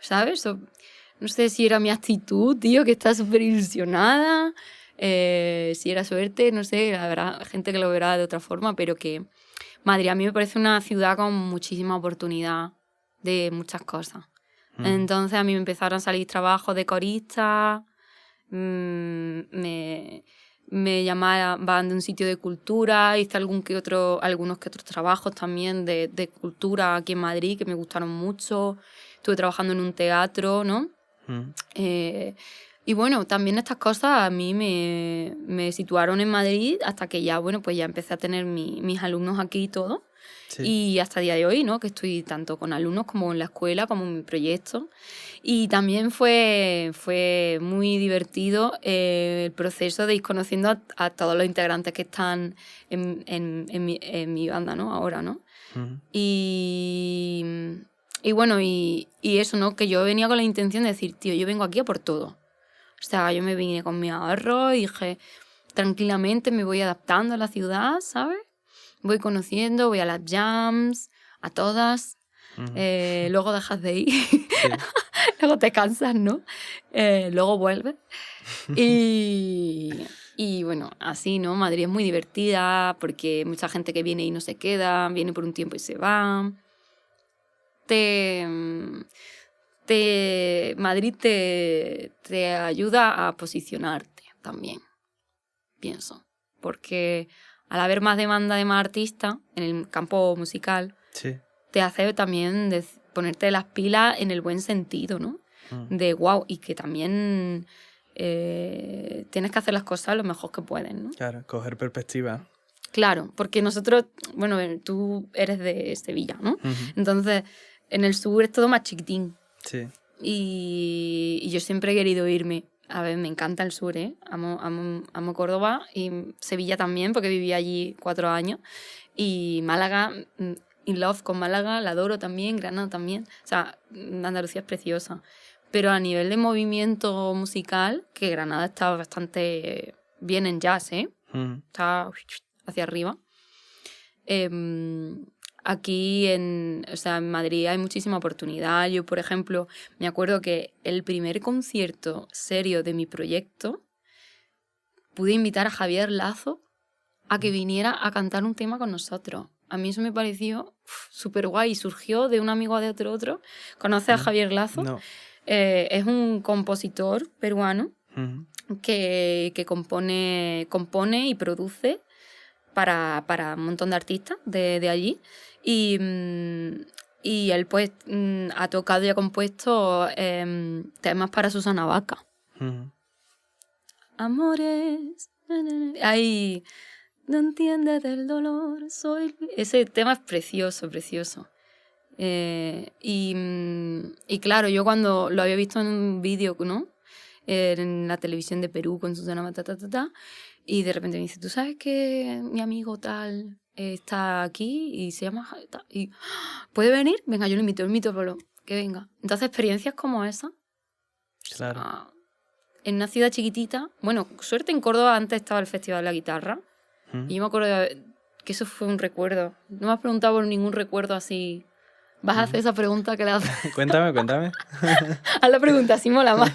¿Sabes? No sé si era mi actitud, tío, que está súper ilusionada. Si era suerte, no sé. Habrá gente que lo verá de otra forma, pero que Madrid a mí me parece una ciudad con muchísima oportunidad de muchas cosas. Entonces a mí me empezaron a salir trabajos de corista, me llamaban de un sitio de cultura, hice algunos que otros trabajos también de cultura aquí en Madrid que me gustaron mucho. Estuve trabajando en un teatro, ¿no? Y bueno, también estas cosas a mí me situaron en Madrid hasta que ya, bueno, pues ya empecé a tener mis alumnos aquí y todo. Sí. Y hasta el día de hoy, ¿no? Que estoy tanto con alumnos como en la escuela, como en mi proyecto. Y también fue muy divertido el proceso de ir conociendo a todos los integrantes que están en mi banda, ¿no? Ahora, ¿no? Y bueno, y eso, ¿no? Que yo venía con la intención de decir, tío, yo vengo aquí a por todo. O sea, yo me vine con mi ahorro y dije, tranquilamente me voy adaptando a la ciudad, ¿sabes? Voy conociendo, voy a las jams, a todas. Luego dejas de ir. Sí. Luego te cansas, ¿no? Luego vuelves. Y bueno, así, ¿no? Madrid es muy divertida porque mucha gente que viene y no se queda, viene por un tiempo y se va. Madrid te ayuda a posicionarte también, pienso. Porque al haber más demanda de más artistas en el campo musical, sí, te hace también ponerte las pilas en el buen sentido, ¿no? De wow, y que también tienes que hacer las cosas lo mejor que puedes, ¿no? Claro, coger perspectiva. Claro, porque nosotros, bueno, tú eres de Sevilla, ¿no? Entonces, en el sur es todo más chiquitín. Sí. Y yo siempre he querido irme. A ver, me encanta el sur, ¿eh? Amo Córdoba y Sevilla también, porque viví allí 4 años. Y Málaga, in love con Málaga, la adoro también, Granada también. O sea, Andalucía es preciosa. Pero a nivel de movimiento musical, que Granada está bastante bien en jazz, ¿eh? Está hacia arriba. Aquí en Madrid hay muchísima oportunidad. Yo, por ejemplo, me acuerdo que el primer concierto serio de mi proyecto pude invitar a Javier Lazo a que viniera a cantar un tema con nosotros. A mí eso me pareció súper guay. Surgió de un amigo de otro. ¿Conoces a Javier Lazo? No. Es un compositor peruano que compone y produce para un montón de artistas de allí. Y él pues ha tocado y ha compuesto temas para Susana Baca. Amores, ay, no entiendes del dolor, soy... Ese tema es precioso, precioso. Y claro, yo cuando lo había visto en un vídeo, ¿no? En la televisión de Perú con Susana Baca, y de repente me dice, ¿tú sabes que mi amigo tal está aquí y se llama... y ¿puede venir? Venga, yo lo invito, pero que venga. Entonces, experiencias como esa. Claro. O sea, en una ciudad chiquitita. Bueno, suerte en Córdoba antes estaba el Festival de la Guitarra. Y yo me acuerdo que eso fue un recuerdo. No me has preguntado por ningún recuerdo así. ¿Vas a hacer esa pregunta que le haces? Cuéntame. Haz la pregunta, así mola más.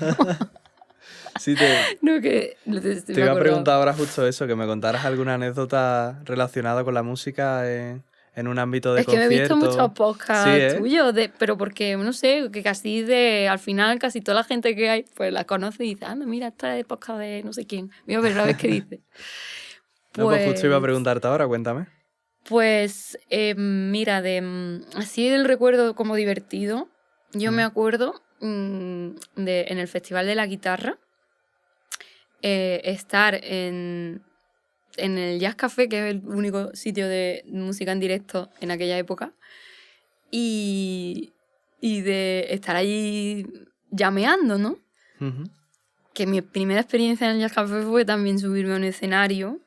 Sí, no, que te iba a preguntar ahora justo eso, que me contaras alguna anécdota relacionada con la música en un ámbito de concierto. Es que me he visto muchos podcasts tuyos, pero porque, no sé, que al final casi toda la gente que hay, pues la conoce y dice, anda, mira, esta es de podcast de no sé quién. Mira, pero a ver qué dice. Pues justo iba a preguntarte ahora, cuéntame. Pues, mira, así el recuerdo como divertido, yo me acuerdo en el Festival de la Guitarra, estar en el Jazz Café, que es el único sitio de música en directo en aquella época, y de estar allí llameando, ¿no? Ujú. Que mi primera experiencia en el Jazz Café fue también subirme a un escenario.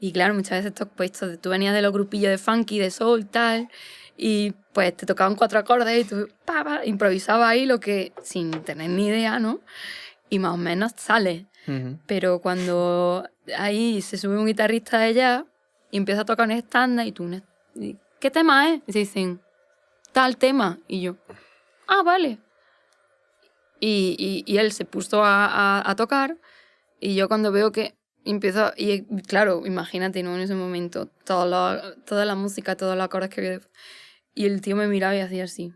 Y claro, muchas veces estos puestos, tú venías de los grupillos de funky, de soul, tal, y pues te tocaban 4 acordes y tú improvisabas ahí lo que, sin tener ni idea, ¿no? Y más o menos sale. Ujú. Pero cuando ahí se sube un guitarrista de jazz y empieza a tocar un estándar y tú, ¿qué tema es? Y se dicen, tal tema. Y yo, vale. Y él se puso a tocar y yo cuando veo que empiezo, y claro, imagínate, ¿no? En ese momento, toda la música, todos los acordes que había, y el tío me miraba y hacía así.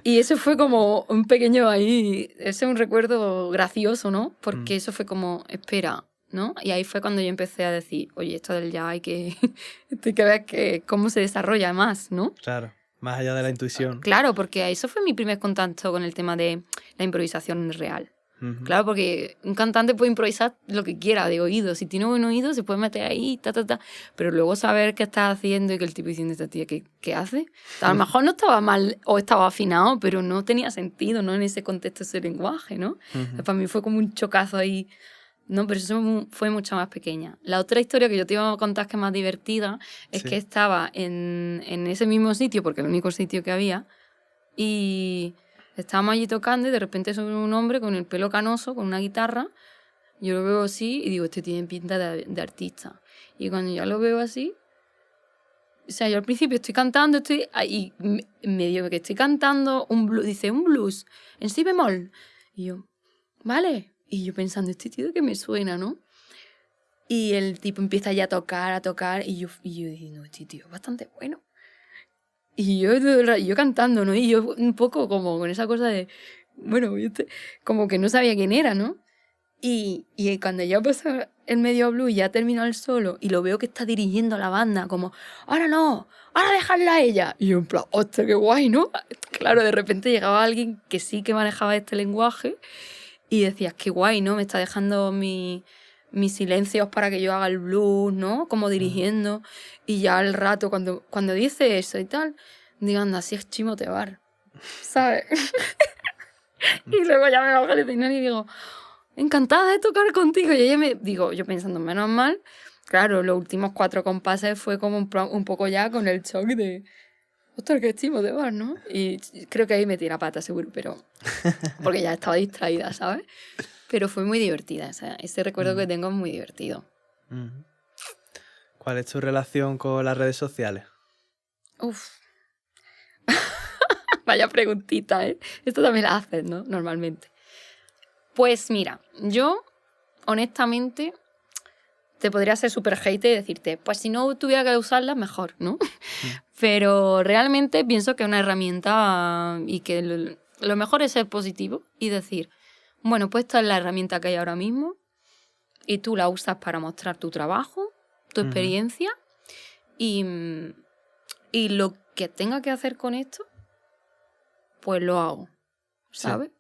Y eso fue como un pequeño ahí, ese es un recuerdo gracioso, ¿no? Porque eso fue como, espera, ¿no? Y ahí fue cuando yo empecé a decir, oye, esto del jazz hay que ver que cómo se desarrolla más, ¿no? Claro, más allá de la intuición. Claro, porque eso fue mi primer contacto con el tema de la improvisación real. Ujú. Claro, porque un cantante puede improvisar lo que quiera de oído. Si tiene buen oído, se puede meter ahí, Pero luego saber qué está haciendo y que el tipo diciendo, esta tía, ¿qué hace? A lo mejor no estaba mal o estaba afinado, pero no tenía sentido, ¿no? En ese contexto, ese lenguaje, ¿no? Ujú. Para mí fue como un chocazo ahí. No, pero eso fue mucho más pequeña. La otra historia que yo te iba a contar que es más divertida es Sí. que estaba en ese mismo sitio, porque era el único sitio que había, y estábamos allí tocando y de repente sube un hombre con el pelo canoso, con una guitarra. Yo lo veo así y digo, este tiene pinta de artista. Y cuando ya lo veo así, o sea, yo al principio estoy cantando, y medio que estoy cantando un blues, dice, un blues, en si bemol. Y yo, vale. Y yo pensando, este tío que me suena, ¿no? Y el tipo empieza ya a tocar, y yo diciendo, este tío es bastante bueno. Y yo cantando, ¿no? Y yo un poco como con esa cosa de, bueno, como que no sabía quién era, ¿no? Y cuando ya pasó el medio blues, ya terminó el solo, y lo veo que está dirigiendo a la banda, como, ahora no, ahora dejarla a ella. Y yo en plan, hostia, qué guay, ¿no? Claro, de repente llegaba alguien que sí que manejaba este lenguaje, y decías, qué guay, ¿no? Me está dejando mis silencios para que yo haga el blues, ¿no? Como dirigiendo. Y ya al rato, cuando dice eso y tal, digo, anda, así es Chimo Tebar, ¿sabes? Y luego ya me bajo al escenario y digo, encantada de tocar contigo. Y ella yo pensando, menos mal, claro, los últimos 4 compases fue como un poco ya con el shock de, ostras, que Chimo Tebar, ¿no? Y creo que ahí me tira pata, seguro, pero porque ya estaba distraída, ¿sabes? Pero fue muy divertida, o sea, ese recuerdo que tengo es muy divertido. Ujú. ¿Cuál es tu relación con las redes sociales? Uf. Vaya preguntita, ¿eh? Esto también la haces, ¿no? Normalmente. Pues mira, yo, honestamente, te podría ser súper hate y decirte, pues si no tuviera que usarla, mejor, ¿no? Pero realmente pienso que es una herramienta y que lo mejor es ser positivo y decir, bueno, pues esta es la herramienta que hay ahora mismo y tú la usas para mostrar tu trabajo, tu experiencia y lo que tenga que hacer con esto, pues lo hago, ¿sabes? Sí.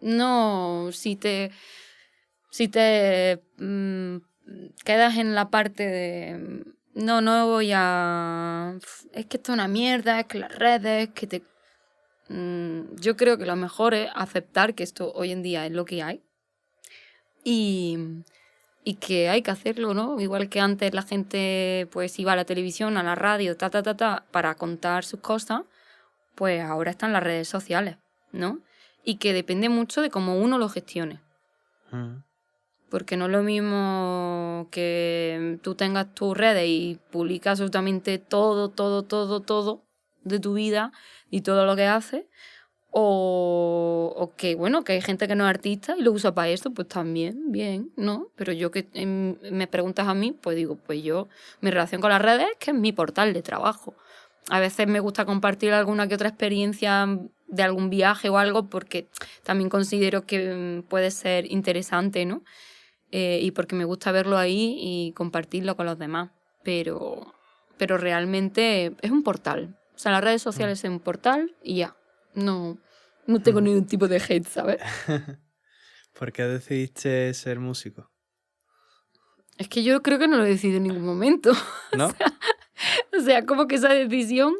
No, si te quedas en la parte de no voy a... Es que esto es una mierda, es que las redes, que te... yo creo que lo mejor es aceptar que esto hoy en día es lo que hay y que hay que hacerlo, ¿no? Igual que antes la gente pues iba a la televisión, a la radio, para contar sus cosas, pues ahora están las redes sociales, ¿no? Y que depende mucho de cómo uno lo gestione. Porque no es lo mismo que tú tengas tus redes y publicas absolutamente todo de tu vida y todo lo que haces, o que, bueno, que hay gente que no es artista y lo usa para esto, pues también, bien, ¿no? Pero yo que me preguntas a mí, pues digo, pues yo, mi relación con las redes es que es mi portal de trabajo. A veces me gusta compartir alguna que otra experiencia de algún viaje o algo porque también considero que puede ser interesante, ¿no? Y porque me gusta verlo ahí y compartirlo con los demás. Pero realmente es un portal. O sea, las redes sociales es un portal y ya. No tengo ningún tipo de hate, ¿sabes? ¿Por qué decidiste ser músico? Es que yo creo que no lo he decidido en ningún momento. ¿No? O sea, como que esa decisión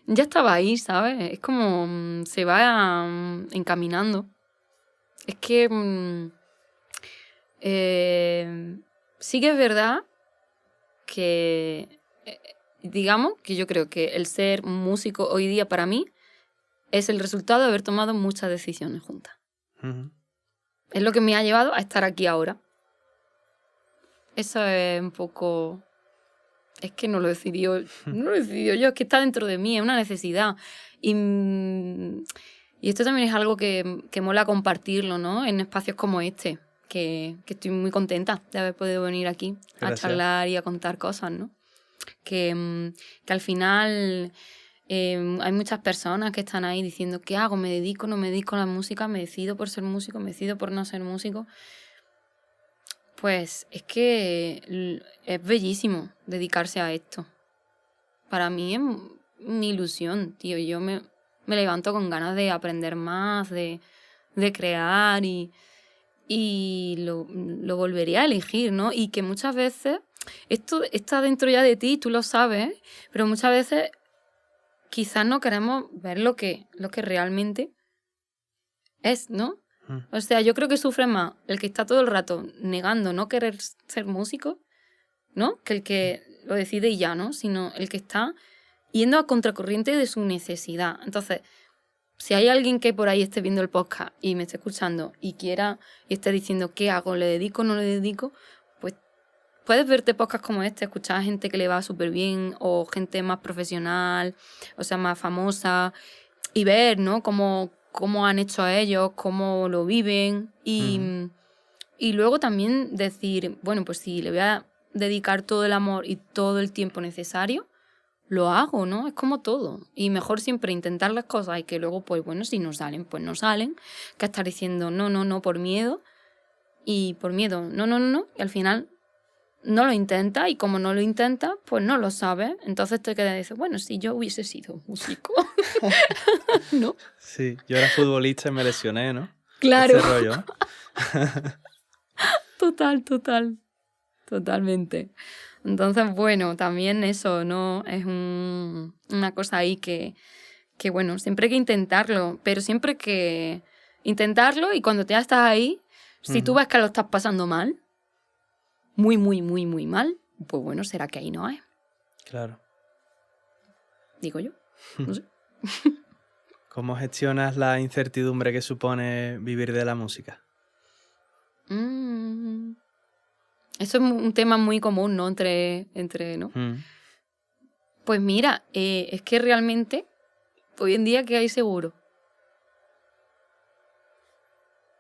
ya estaba ahí, ¿sabes? Es como se va encaminando. Es que sí que es verdad que, digamos, que yo creo que el ser músico hoy día para mí es el resultado de haber tomado muchas decisiones juntas. Uh-huh. Es lo que me ha llevado a estar aquí ahora. Eso es un poco... Es que no lo decidí yo, es que está dentro de mí, es una necesidad. Y esto también es algo que mola compartirlo, ¿no? En espacios como este, que estoy muy contenta de haber podido venir aquí. Gracias. A charlar y a contar cosas, ¿no? Que al final hay muchas personas que están ahí diciendo ¿qué hago? ¿Me dedico? ¿No me dedico a la música? ¿Me decido por ser músico? ¿Me decido por no ser músico? Pues es que es bellísimo dedicarse a esto. Para mí es mi ilusión, tío. Yo me levanto con ganas de aprender más, de crear y lo volvería a elegir, ¿no? Y que muchas veces, esto está dentro ya de ti, tú lo sabes, pero muchas veces quizás no queremos ver lo que realmente es, ¿no? O sea, yo creo que sufre más el que está todo el rato negando no querer ser músico, ¿no? Que el que lo decide y ya, ¿no? Sino el que está yendo a contracorriente de su necesidad. Entonces, si hay alguien que por ahí esté viendo el podcast y me esté escuchando y quiera y esté diciendo ¿qué hago? ¿Le dedico o no le dedico? Pues puedes verte podcasts como este, escuchar a gente que le va súper bien o gente más profesional, o sea, más famosa y ver, ¿no? Cómo han hecho a ellos, cómo lo viven y luego también decir, bueno, pues si le voy a dedicar todo el amor y todo el tiempo necesario, lo hago, ¿no? Es como todo. Y mejor siempre intentar las cosas y que luego, pues bueno, si no salen, pues no salen, que estar diciendo no, por miedo y por miedo, no, y al final no lo intenta y como no lo intenta, pues no lo sabe. Entonces te quedas y dices, bueno, si yo hubiese sido músico, ¿no? Sí, yo era futbolista y me lesioné, ¿no? Claro. Este rollo, ¿no? Totalmente. Entonces, bueno, también eso, ¿no? Es una cosa ahí que, bueno, siempre hay que intentarlo, pero siempre hay que intentarlo y cuando ya estás ahí, si tú ves que lo estás pasando mal, muy, muy, muy, muy mal, pues bueno, será que ahí no es. Claro. Digo yo, no sé. ¿Cómo gestionas la incertidumbre que supone vivir de la música? Eso es un tema muy común, ¿no? Entre ¿no? Pues mira, es que realmente hoy en día ¿qué hay seguro?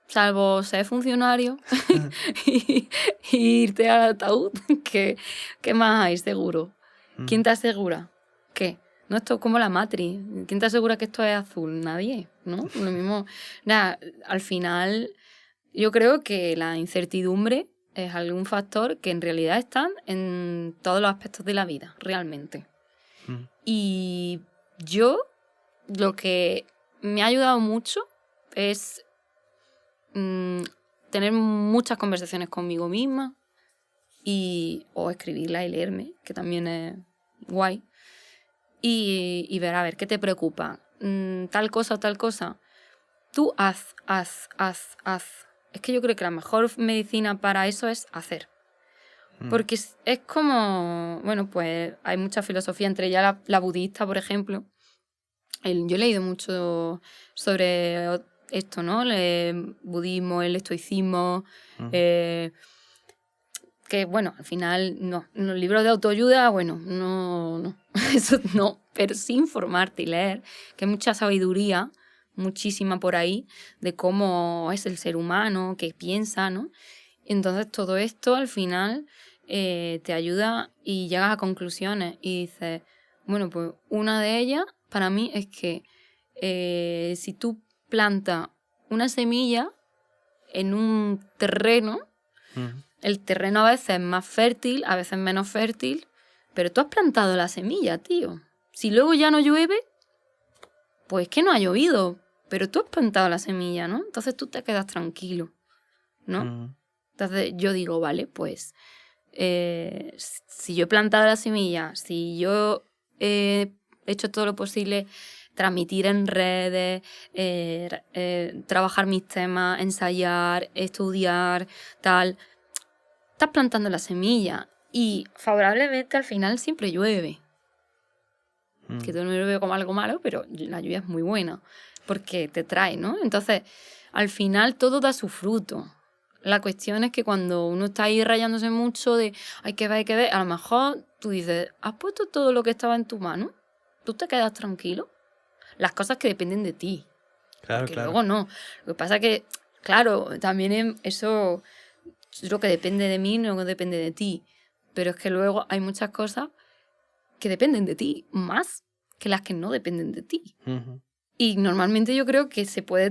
Salvo ser funcionario y irte al ataúd, ¿qué más hay seguro? ¿Quién te asegura? ¿Qué? No, esto es como la Matrix. ¿Quién te asegura que esto es azul? Nadie, ¿no? Lo mismo. Nada, al final yo creo que la incertidumbre es algún factor que en realidad están en todos los aspectos de la vida, realmente. Y yo, lo que me ha ayudado mucho es tener muchas conversaciones conmigo misma o escribirla y leerme, que también es guay, y ver, a ver, ¿qué te preocupa? Tal cosa o tal cosa. Tú haz. Es que yo creo que la mejor medicina para eso es hacer. Porque es como, bueno, pues hay mucha filosofía, entre ellas la budista, por ejemplo. Yo he leído mucho sobre esto, ¿no? El budismo, el estoicismo, que, bueno, al final, no. En los libros de autoayuda, bueno, no. Eso no. Pero sí informarte y leer, que hay mucha sabiduría, muchísima por ahí, de cómo es el ser humano, qué piensa, ¿no? Entonces todo esto al final te ayuda y llegas a conclusiones y dices, bueno, pues una de ellas para mí es que si tú plantas una semilla en un terreno, el terreno a veces es más fértil, a veces menos fértil, pero tú has plantado la semilla, tío. Si luego ya no llueve, pues es que no ha llovido, pero tú has plantado la semilla, ¿no? Entonces tú te quedas tranquilo. ¿no? Entonces yo digo, vale, pues si yo he plantado la semilla, si yo he hecho todo lo posible, transmitir en redes, trabajar mis temas, ensayar, estudiar, tal, estás plantando la semilla y favorablemente al final siempre llueve. Que tú no lo veo como algo malo, pero la lluvia es muy buena porque te trae, ¿no? Entonces, al final todo da su fruto. La cuestión es que cuando uno está ahí rayándose mucho de hay que ver, a lo mejor tú dices, ¿has puesto todo lo que estaba en tu mano? ¿Tú te quedas tranquilo? Las cosas que dependen de ti. Claro, porque claro. luego no. Lo que pasa es que, claro, también eso es lo que depende de mí, no depende de ti. Pero es que luego hay muchas cosas que dependen de ti más que las que no dependen de ti. Uh-huh. Y normalmente yo creo que se puede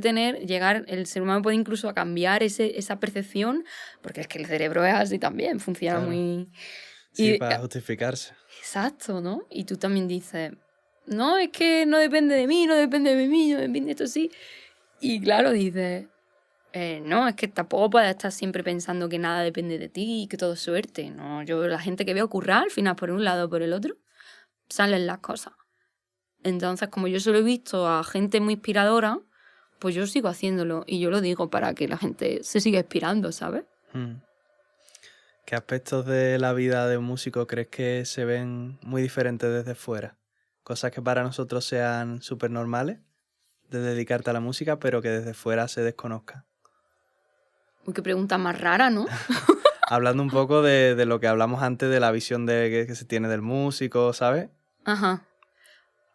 el ser humano puede incluso a cambiar esa percepción, porque es que el cerebro es así también, funciona Claro. muy... Sí, para justificarse. Exacto, ¿no? Y tú también dices, no, es que no depende de mí, no depende de mí, no depende de esto sí. Y claro, dices, no, es que tampoco puedes estar siempre pensando que nada depende de ti y que todo es suerte. No, yo la gente que veo currar, al final por un lado o por el otro, salen las cosas. Entonces, como yo solo he visto a gente muy inspiradora, pues yo sigo haciéndolo. Y yo lo digo para que la gente se siga inspirando, ¿sabes? ¿Qué aspectos de la vida de un músico crees que se ven muy diferentes desde fuera? Cosas que para nosotros sean súper normales de dedicarte a la música, pero que desde fuera se desconozcan. Uy, qué pregunta más rara, ¿no? Hablando un poco de lo que hablamos antes, de la visión que se tiene del músico, ¿sabes? Ajá.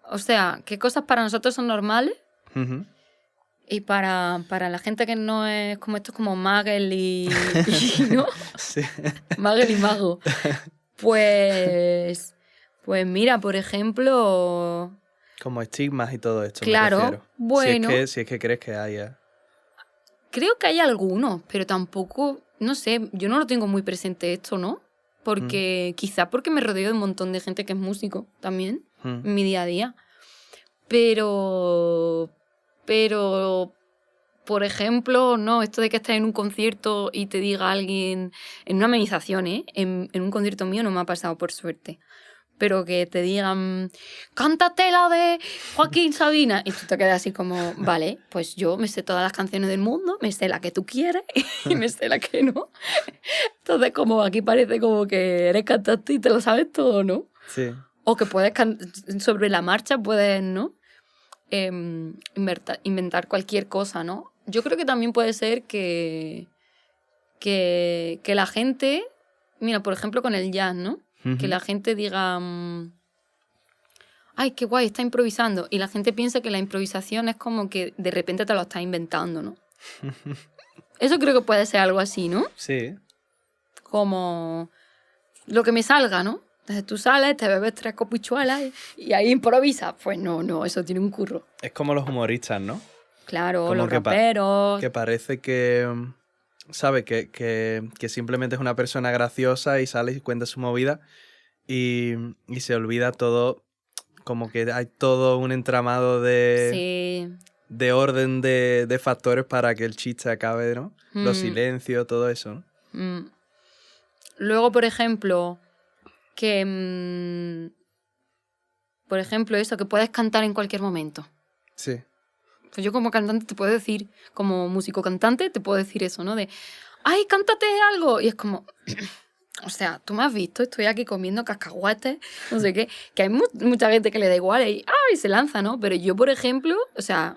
O sea, ¿qué cosas para nosotros son normales? Uh-huh. Y para la gente que no es como esto, es como Magel y ¿no? Sí. Magel y Mago. Pues mira, por ejemplo... Como estigmas y todo esto, claro, me refiero. bueno... Si es que crees que haya. Creo que hay algunos, pero tampoco, no sé, yo no lo tengo muy presente esto, ¿no? Porque quizá porque me rodeo de un montón de gente que es músico también, en mi día a día. Pero, por ejemplo, no, esto de que estás en un concierto y te diga alguien, en una amenización, en un concierto mío no me ha pasado por suerte, pero que te digan, cántate la de Joaquín Sabina, y tú te quedas así como, vale, pues yo me sé todas las canciones del mundo, me sé la que tú quieres y me sé la que no. Entonces, como aquí parece como que eres cantante y te lo sabes todo, ¿no? Sí. O que puedes, sobre la marcha puedes, ¿no? Inventar cualquier cosa, ¿no? Yo creo que también puede ser que la gente, mira, por ejemplo con el jazz, ¿no? Uh-huh. Que la gente diga, ay, qué guay, está improvisando. Y la gente piensa que la improvisación es como que de repente te lo estás inventando, ¿no? Eso creo que puede ser algo así, ¿no? Sí. Como lo que me salga, ¿no? Entonces tú sales, te bebes 3 copichuelas y ahí improvisas. Pues no, eso tiene un curro. Es como los humoristas, ¿no? Claro, como los raperos. Que parece que, ¿sabe? Que simplemente es una persona graciosa y sale y cuenta su movida y se olvida todo, como que hay todo un entramado de orden de factores para que el chiste acabe, ¿no? Los silencios, todo eso, ¿no? Luego, por ejemplo, por ejemplo, eso, que puedes cantar en cualquier momento. Sí. Pues yo como cantante te puedo decir, como músico cantante, te puedo decir eso, ¿no? De, ¡ay, cántate algo! Y es como, o sea, tú me has visto, estoy aquí comiendo cacahuetes, no sé qué, que hay mucha gente que le da igual y ¡ay! Se lanza, ¿no? Pero yo, por ejemplo, o sea,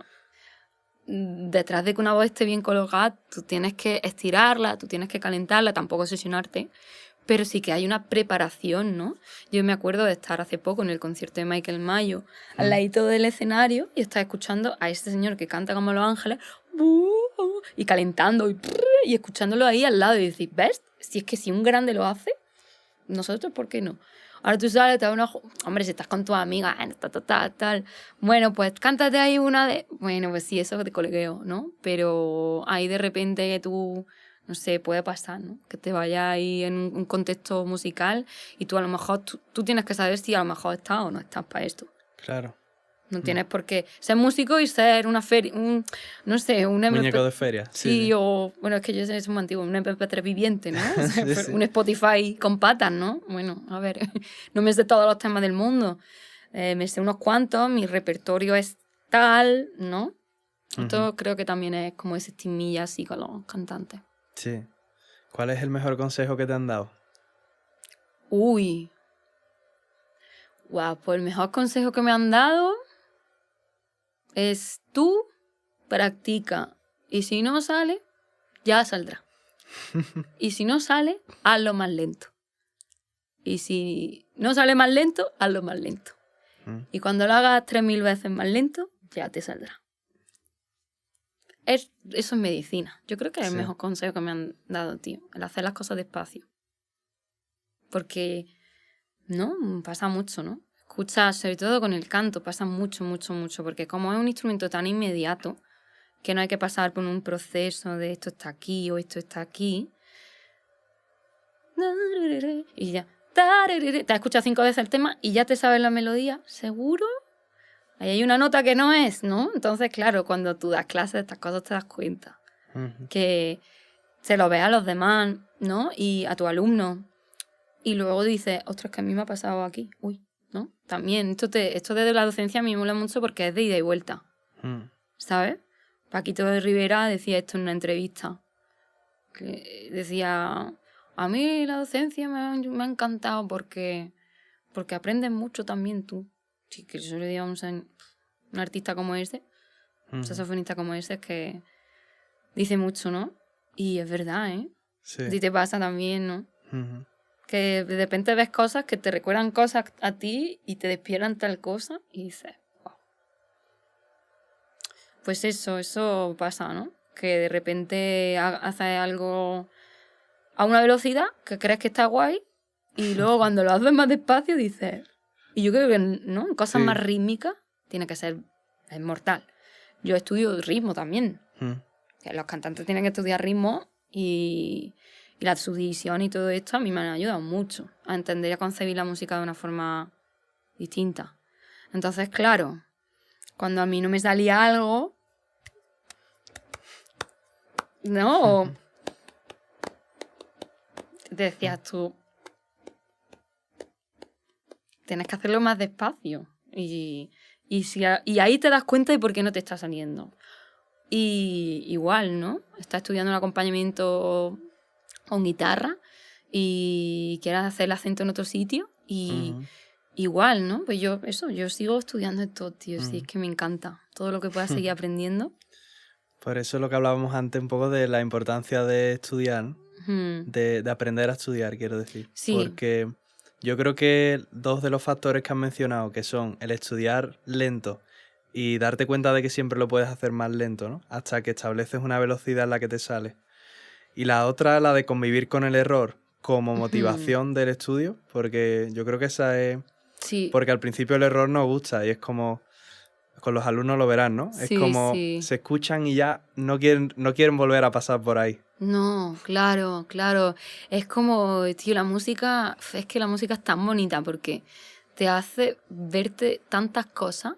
detrás de que una voz esté bien colocada, tú tienes que estirarla, tú tienes que calentarla, tampoco obsesionarte, pero sí que hay una preparación, ¿no? Yo me acuerdo de estar hace poco en el concierto de Michael Mayo, al ladito del escenario, y estar escuchando a este señor que canta como Los Ángeles, y calentando, y escuchándolo ahí al lado, y decir, ¿ves? Si es que si un grande lo hace, nosotros, ¿por qué no? Ahora tú sales, te da una... Hombre, si estás con tus amigas, tal. Bueno, pues cántate ahí una de... Bueno, pues sí, eso de colegueo, ¿no? Pero ahí de repente tú... No sé, puede pasar, ¿no? Que te vayas ahí en un contexto musical y tú a lo mejor... Tú tienes que saber si a lo mejor estás o no estás para esto. Claro. No tienes por qué ser músico y ser una feria, no sé, un muñeco de feria. Sí, o, bueno, es que yo soy muy antiguo, un MP3 viviente, ¿no? O sea, Sí. Un Spotify con patas, ¿no? Bueno, a ver, no me sé todos los temas del mundo. Me sé unos cuantos, mi repertorio es tal, ¿no? Esto creo que también es como ese estigmilla así con los cantantes. Sí. ¿Cuál es el mejor consejo que te han dado? Uy. Guau, pues el mejor consejo que me han dado es tú practica. Y si no sale, ya saldrá. Y si no sale, hazlo más lento. Y si no sale más lento, hazlo más lento. Y cuando lo hagas 3000 veces más lento, ya te saldrá. Eso es medicina. Yo creo que es el mejor consejo que me han dado, tío. El hacer las cosas despacio. Porque, ¿no? Pasa mucho, ¿no? Escucha, sobre todo con el canto, pasa mucho, mucho, mucho. Porque como es un instrumento tan inmediato, que no hay que pasar por un proceso de esto está aquí o esto está aquí. Y ya. Te has escuchado 5 veces el tema y ya te sabes la melodía, ¿seguro? Ahí hay una nota que no es, ¿no? Entonces, claro, cuando tú das clases de estas cosas te das cuenta. Que se lo ve a los demás, ¿no? Y a tu alumno. Y luego dices, ostras, que a mí me ha pasado aquí. Uy, ¿no? También, esto de la docencia a mí me mola mucho porque es de ida y vuelta. ¿Sabes? Paquito de Rivera decía esto en una entrevista. Que decía, a mí la docencia me ha encantado porque aprendes mucho también tú. Sí, que yo le digo a un artista como ese, un saxofonista como ese, es que dice mucho, ¿no? Y es verdad, ¿eh? Sí. A ti te pasa también, ¿no? Que de repente ves cosas que te recuerdan cosas a ti y te despiertan tal cosa y dices, wow. Pues eso pasa, ¿no? Que de repente haces algo a una velocidad que crees que está guay y luego cuando lo haces más despacio dices... Y yo creo que, ¿no? Cosas más rítmicas tiene que ser... Es mortal. Yo estudio ritmo también. Que los cantantes tienen que estudiar ritmo y la subdivisión y todo esto a mí me han ayudado mucho a entender y a concebir la música de una forma distinta. Entonces, claro, cuando a mí no me salía algo... ¿No? Decías tú, tienes que hacerlo más despacio. Y ahí te das cuenta de por qué no te está saliendo. Y igual, ¿no? Estás estudiando un acompañamiento con guitarra y quieres hacer el acento en otro sitio y igual, ¿no? Pues yo sigo estudiando esto, tío. Sí, es que me encanta todo lo que pueda seguir aprendiendo. Por eso es lo que hablábamos antes un poco de la importancia de estudiar, ¿no? De aprender a estudiar, quiero decir. Sí. Porque yo creo que 2 de los factores que has mencionado, que son el estudiar lento y darte cuenta de que siempre lo puedes hacer más lento, ¿no? Hasta que estableces una velocidad en la que te sale. Y la otra, la de convivir con el error como motivación del estudio, porque yo creo que esa es... Sí. Porque al principio el error nos gusta y es como... Con los alumnos lo verán, ¿no? Sí, es como se escuchan y ya no quieren volver a pasar por ahí. No, claro, claro. Es como, tío, es que la música es tan bonita porque te hace verte tantas cosas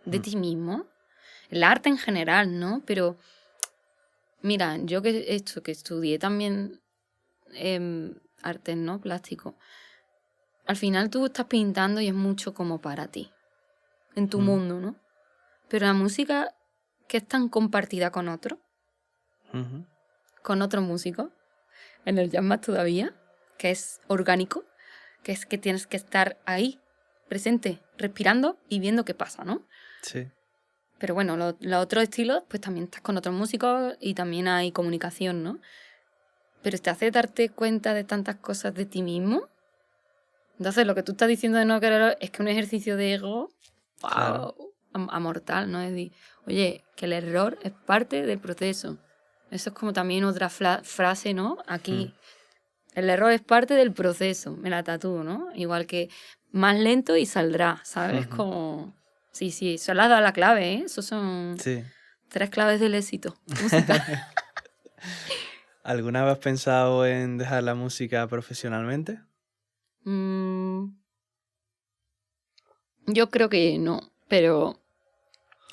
de ti mismo. El arte en general, ¿no? Pero, mira, yo que estudié también artes, ¿no? Plástico. Al final tú estás pintando y es mucho como para ti, en tu mundo, ¿no? Pero la música que es tan compartida con otros, con otros músicos, en el jazz más todavía, que es orgánico, que es que tienes que estar ahí, presente, respirando y viendo qué pasa, ¿no? Sí. Pero bueno, los otros estilos, pues también estás con otros músicos y también hay comunicación, ¿no? Pero te hace darte cuenta de tantas cosas de ti mismo. Entonces, lo que tú estás diciendo de no querer es que un ejercicio de ego, wow, claro, amortal, ¿no? Es decir, oye, que el error es parte del proceso. Eso es como también otra frase, ¿no? Aquí, el error es parte del proceso, me la tatúo, ¿no? Igual que más lento y saldrá, ¿sabes? Como... Sí, eso le ha dado la clave, ¿eh? Esos son 3 claves del éxito. Música. ¿Alguna vez has pensado en dejar la música profesionalmente? Yo creo que no, pero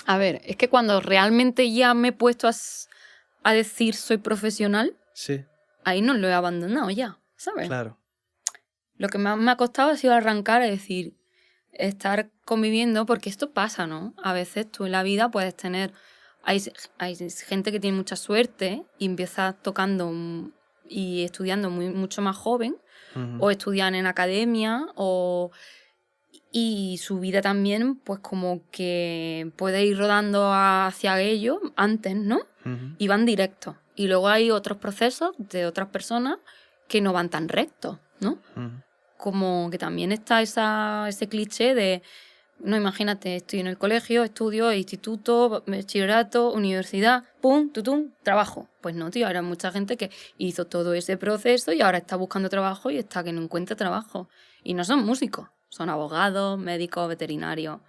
A ver, es que cuando realmente ya me he puesto a decir soy profesional, Sí, ahí no lo he abandonado ya, ¿sabes? claro. Lo que más me ha costado ha sido arrancar, es decir, estar conviviendo, porque esto pasa, ¿no? A veces tú en la vida puedes tener... Hay gente que tiene mucha suerte y empieza tocando y estudiando mucho más joven, Ujú. o estudian en academia, y su vida también, pues como que puede ir rodando hacia ello antes, ¿no? Ujú. Y van directos. Y luego hay otros procesos de otras personas que no van tan rectos, ¿no? Ujú. Como que también está ese cliché de, no, imagínate, estoy en el colegio, estudio, instituto, bachillerato, universidad, pum, tutum, trabajo. Pues no, tío, ahora hay mucha gente que hizo todo ese proceso y ahora está buscando trabajo y está que no encuentra trabajo. Y no son músicos, son abogados, médicos, veterinarios.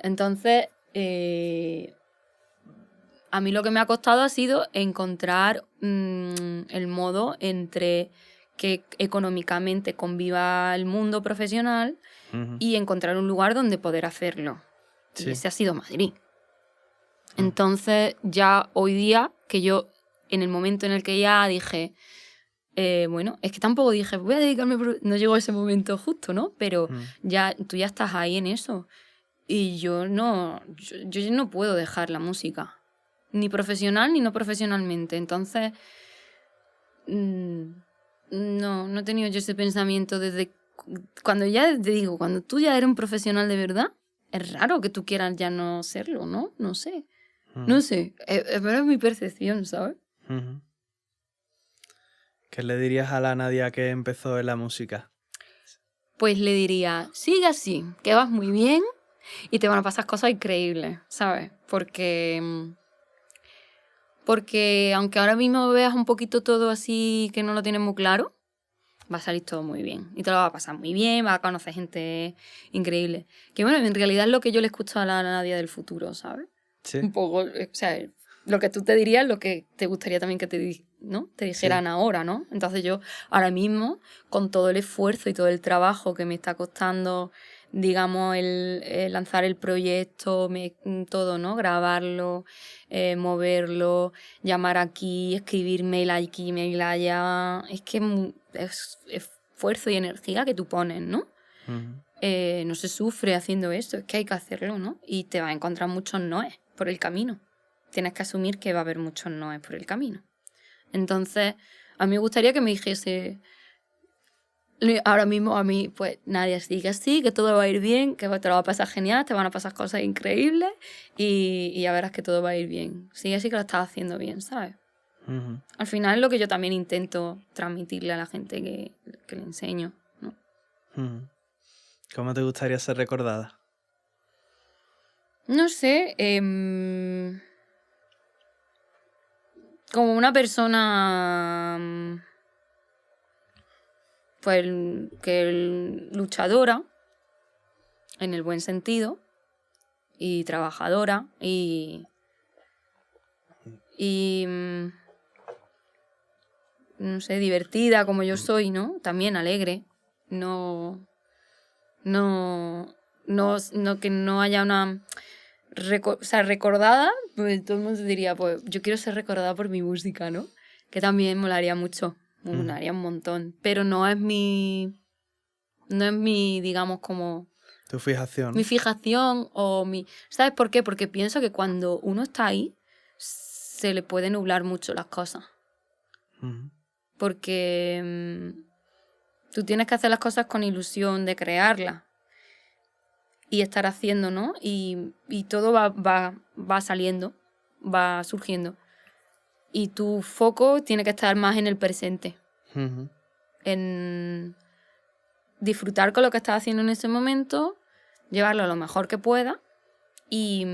Entonces, a mí lo que me ha costado ha sido encontrar el modo entre que económicamente conviva el mundo profesional Ujú. y encontrar un lugar donde poder hacerlo. Y Sí. ese ha sido Madrid. Entonces, ya hoy día, que yo, en el momento en el que ya dije, bueno, es que tampoco dije, voy a dedicarme, no llegó ese momento justo, ¿no? Pero ya tú ya estás ahí en eso. Y yo ya no puedo dejar la música, ni profesional ni no profesionalmente. Entonces, no he tenido yo ese pensamiento desde cuando ya te digo, cuando tú ya eres un profesional de verdad, es raro que tú quieras ya no serlo, ¿no? No sé. No sé, pero es mi percepción, ¿sabes? Ujú. ¿Qué le dirías a la Nadia que empezó en la música? Pues le diría, sigue así, que vas muy bien y te van a pasar cosas increíbles, ¿sabes? Porque aunque ahora mismo veas un poquito todo así que no lo tienes muy claro, va a salir todo muy bien. Y te lo va a pasar muy bien, vas a conocer gente increíble. Que bueno, en realidad es lo que yo le escucho a la Nadia del futuro, ¿sabes? Sí, Un poco, o sea, lo que tú te dirías, lo que te gustaría también que ¿no? te dijeran sí. ahora, ¿no? Entonces yo ahora mismo, con todo el esfuerzo y todo el trabajo que me está costando, digamos, el lanzar el proyecto, todo, ¿no? Grabarlo, moverlo, llamar aquí, escribir mail aquí, mail allá. Es que es esfuerzo y energía que tú pones, ¿no? Ujú. No se sufre haciendo esto, es que hay que hacerlo, ¿no? Y te vas a encontrar muchos noes por el camino. Tienes que asumir que va a haber muchos noes por el camino. Entonces, a mí me gustaría que me dijese, ahora mismo a mí, pues nadie diga así, que todo va a ir bien, que te lo va a pasar genial, te van a pasar cosas increíbles y ya verás que todo va a ir bien. Sigue así que lo estás haciendo bien, ¿sabes? Ujú. Al final es lo que yo también intento transmitirle a la gente que le enseño, ¿no? Ujú. ¿Cómo te gustaría ser recordada? No sé, como una persona pues luchadora en el buen sentido y trabajadora y no sé, divertida como yo soy, ¿no? También alegre. No, no, no que no haya una o sea, recordada, pues todo el mundo diría, pues yo quiero ser recordada por mi música, ¿no? Que también molaría mucho, molaría un montón, pero no es mi, digamos, como Tu fijación, mi ¿no? fijación o mi... ¿Sabes por qué? Porque pienso que cuando uno está ahí, se le puede nublar mucho las cosas. Ujú. Porque tú tienes que hacer las cosas con ilusión de crearlas y estar haciendo, ¿no? Y todo va saliendo, va surgiendo. Y tu foco tiene que estar más en el presente, Ujú. en disfrutar con lo que estás haciendo en ese momento, llevarlo a lo mejor que pueda y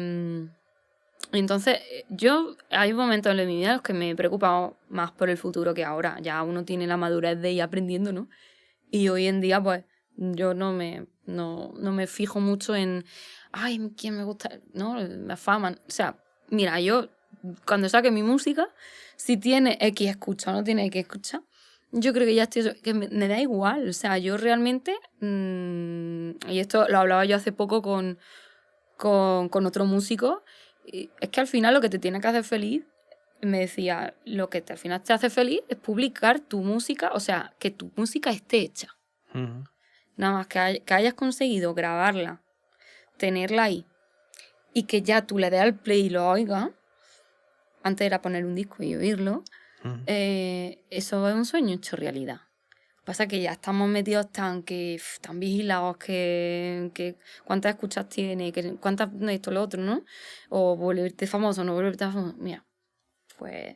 entonces yo hay momentos en mi vida en los que me he preocupado más por el futuro que ahora. Ya uno tiene la madurez de ir aprendiendo, ¿no? Y hoy en día pues yo no me fijo mucho en ay, ¿quién me gusta? ¿No? La fama. O sea, mira, yo cuando saque mi música, si tiene X escucha o no tiene X escucha, yo creo que ya estoy... que me da igual. O sea, yo realmente... y esto lo hablaba yo hace poco con con otro músico. Y es que al final lo que te tiene que hacer feliz, me decía, lo que al final te hace feliz es publicar tu música, o sea, que tu música esté hecha. Ujú. Nada más que hayas conseguido grabarla, tenerla ahí, y que ya tú le des al play y lo oigas. Antes era poner un disco y oírlo. Ujú. Eso es un sueño hecho realidad. Pasa que ya estamos metidos tan vigilados que cuántas escuchas tiene, que cuántas esto, lo otro, ¿no? O volverte famoso, no volverte famoso. Mira, pues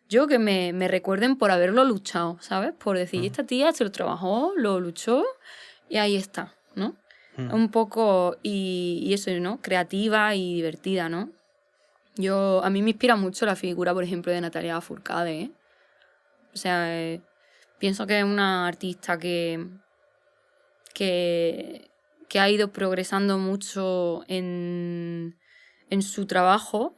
yo que me recuerden por haberlo luchado, ¿sabes? Por decir, esta tía se lo trabajó, lo luchó y ahí está, ¿no? Un poco, y eso, ¿no? Creativa y divertida, ¿no? A mí me inspira mucho la figura, por ejemplo, de Natalia Lafourcade, ¿eh? O sea, pienso que es una artista que ha ido progresando mucho en su trabajo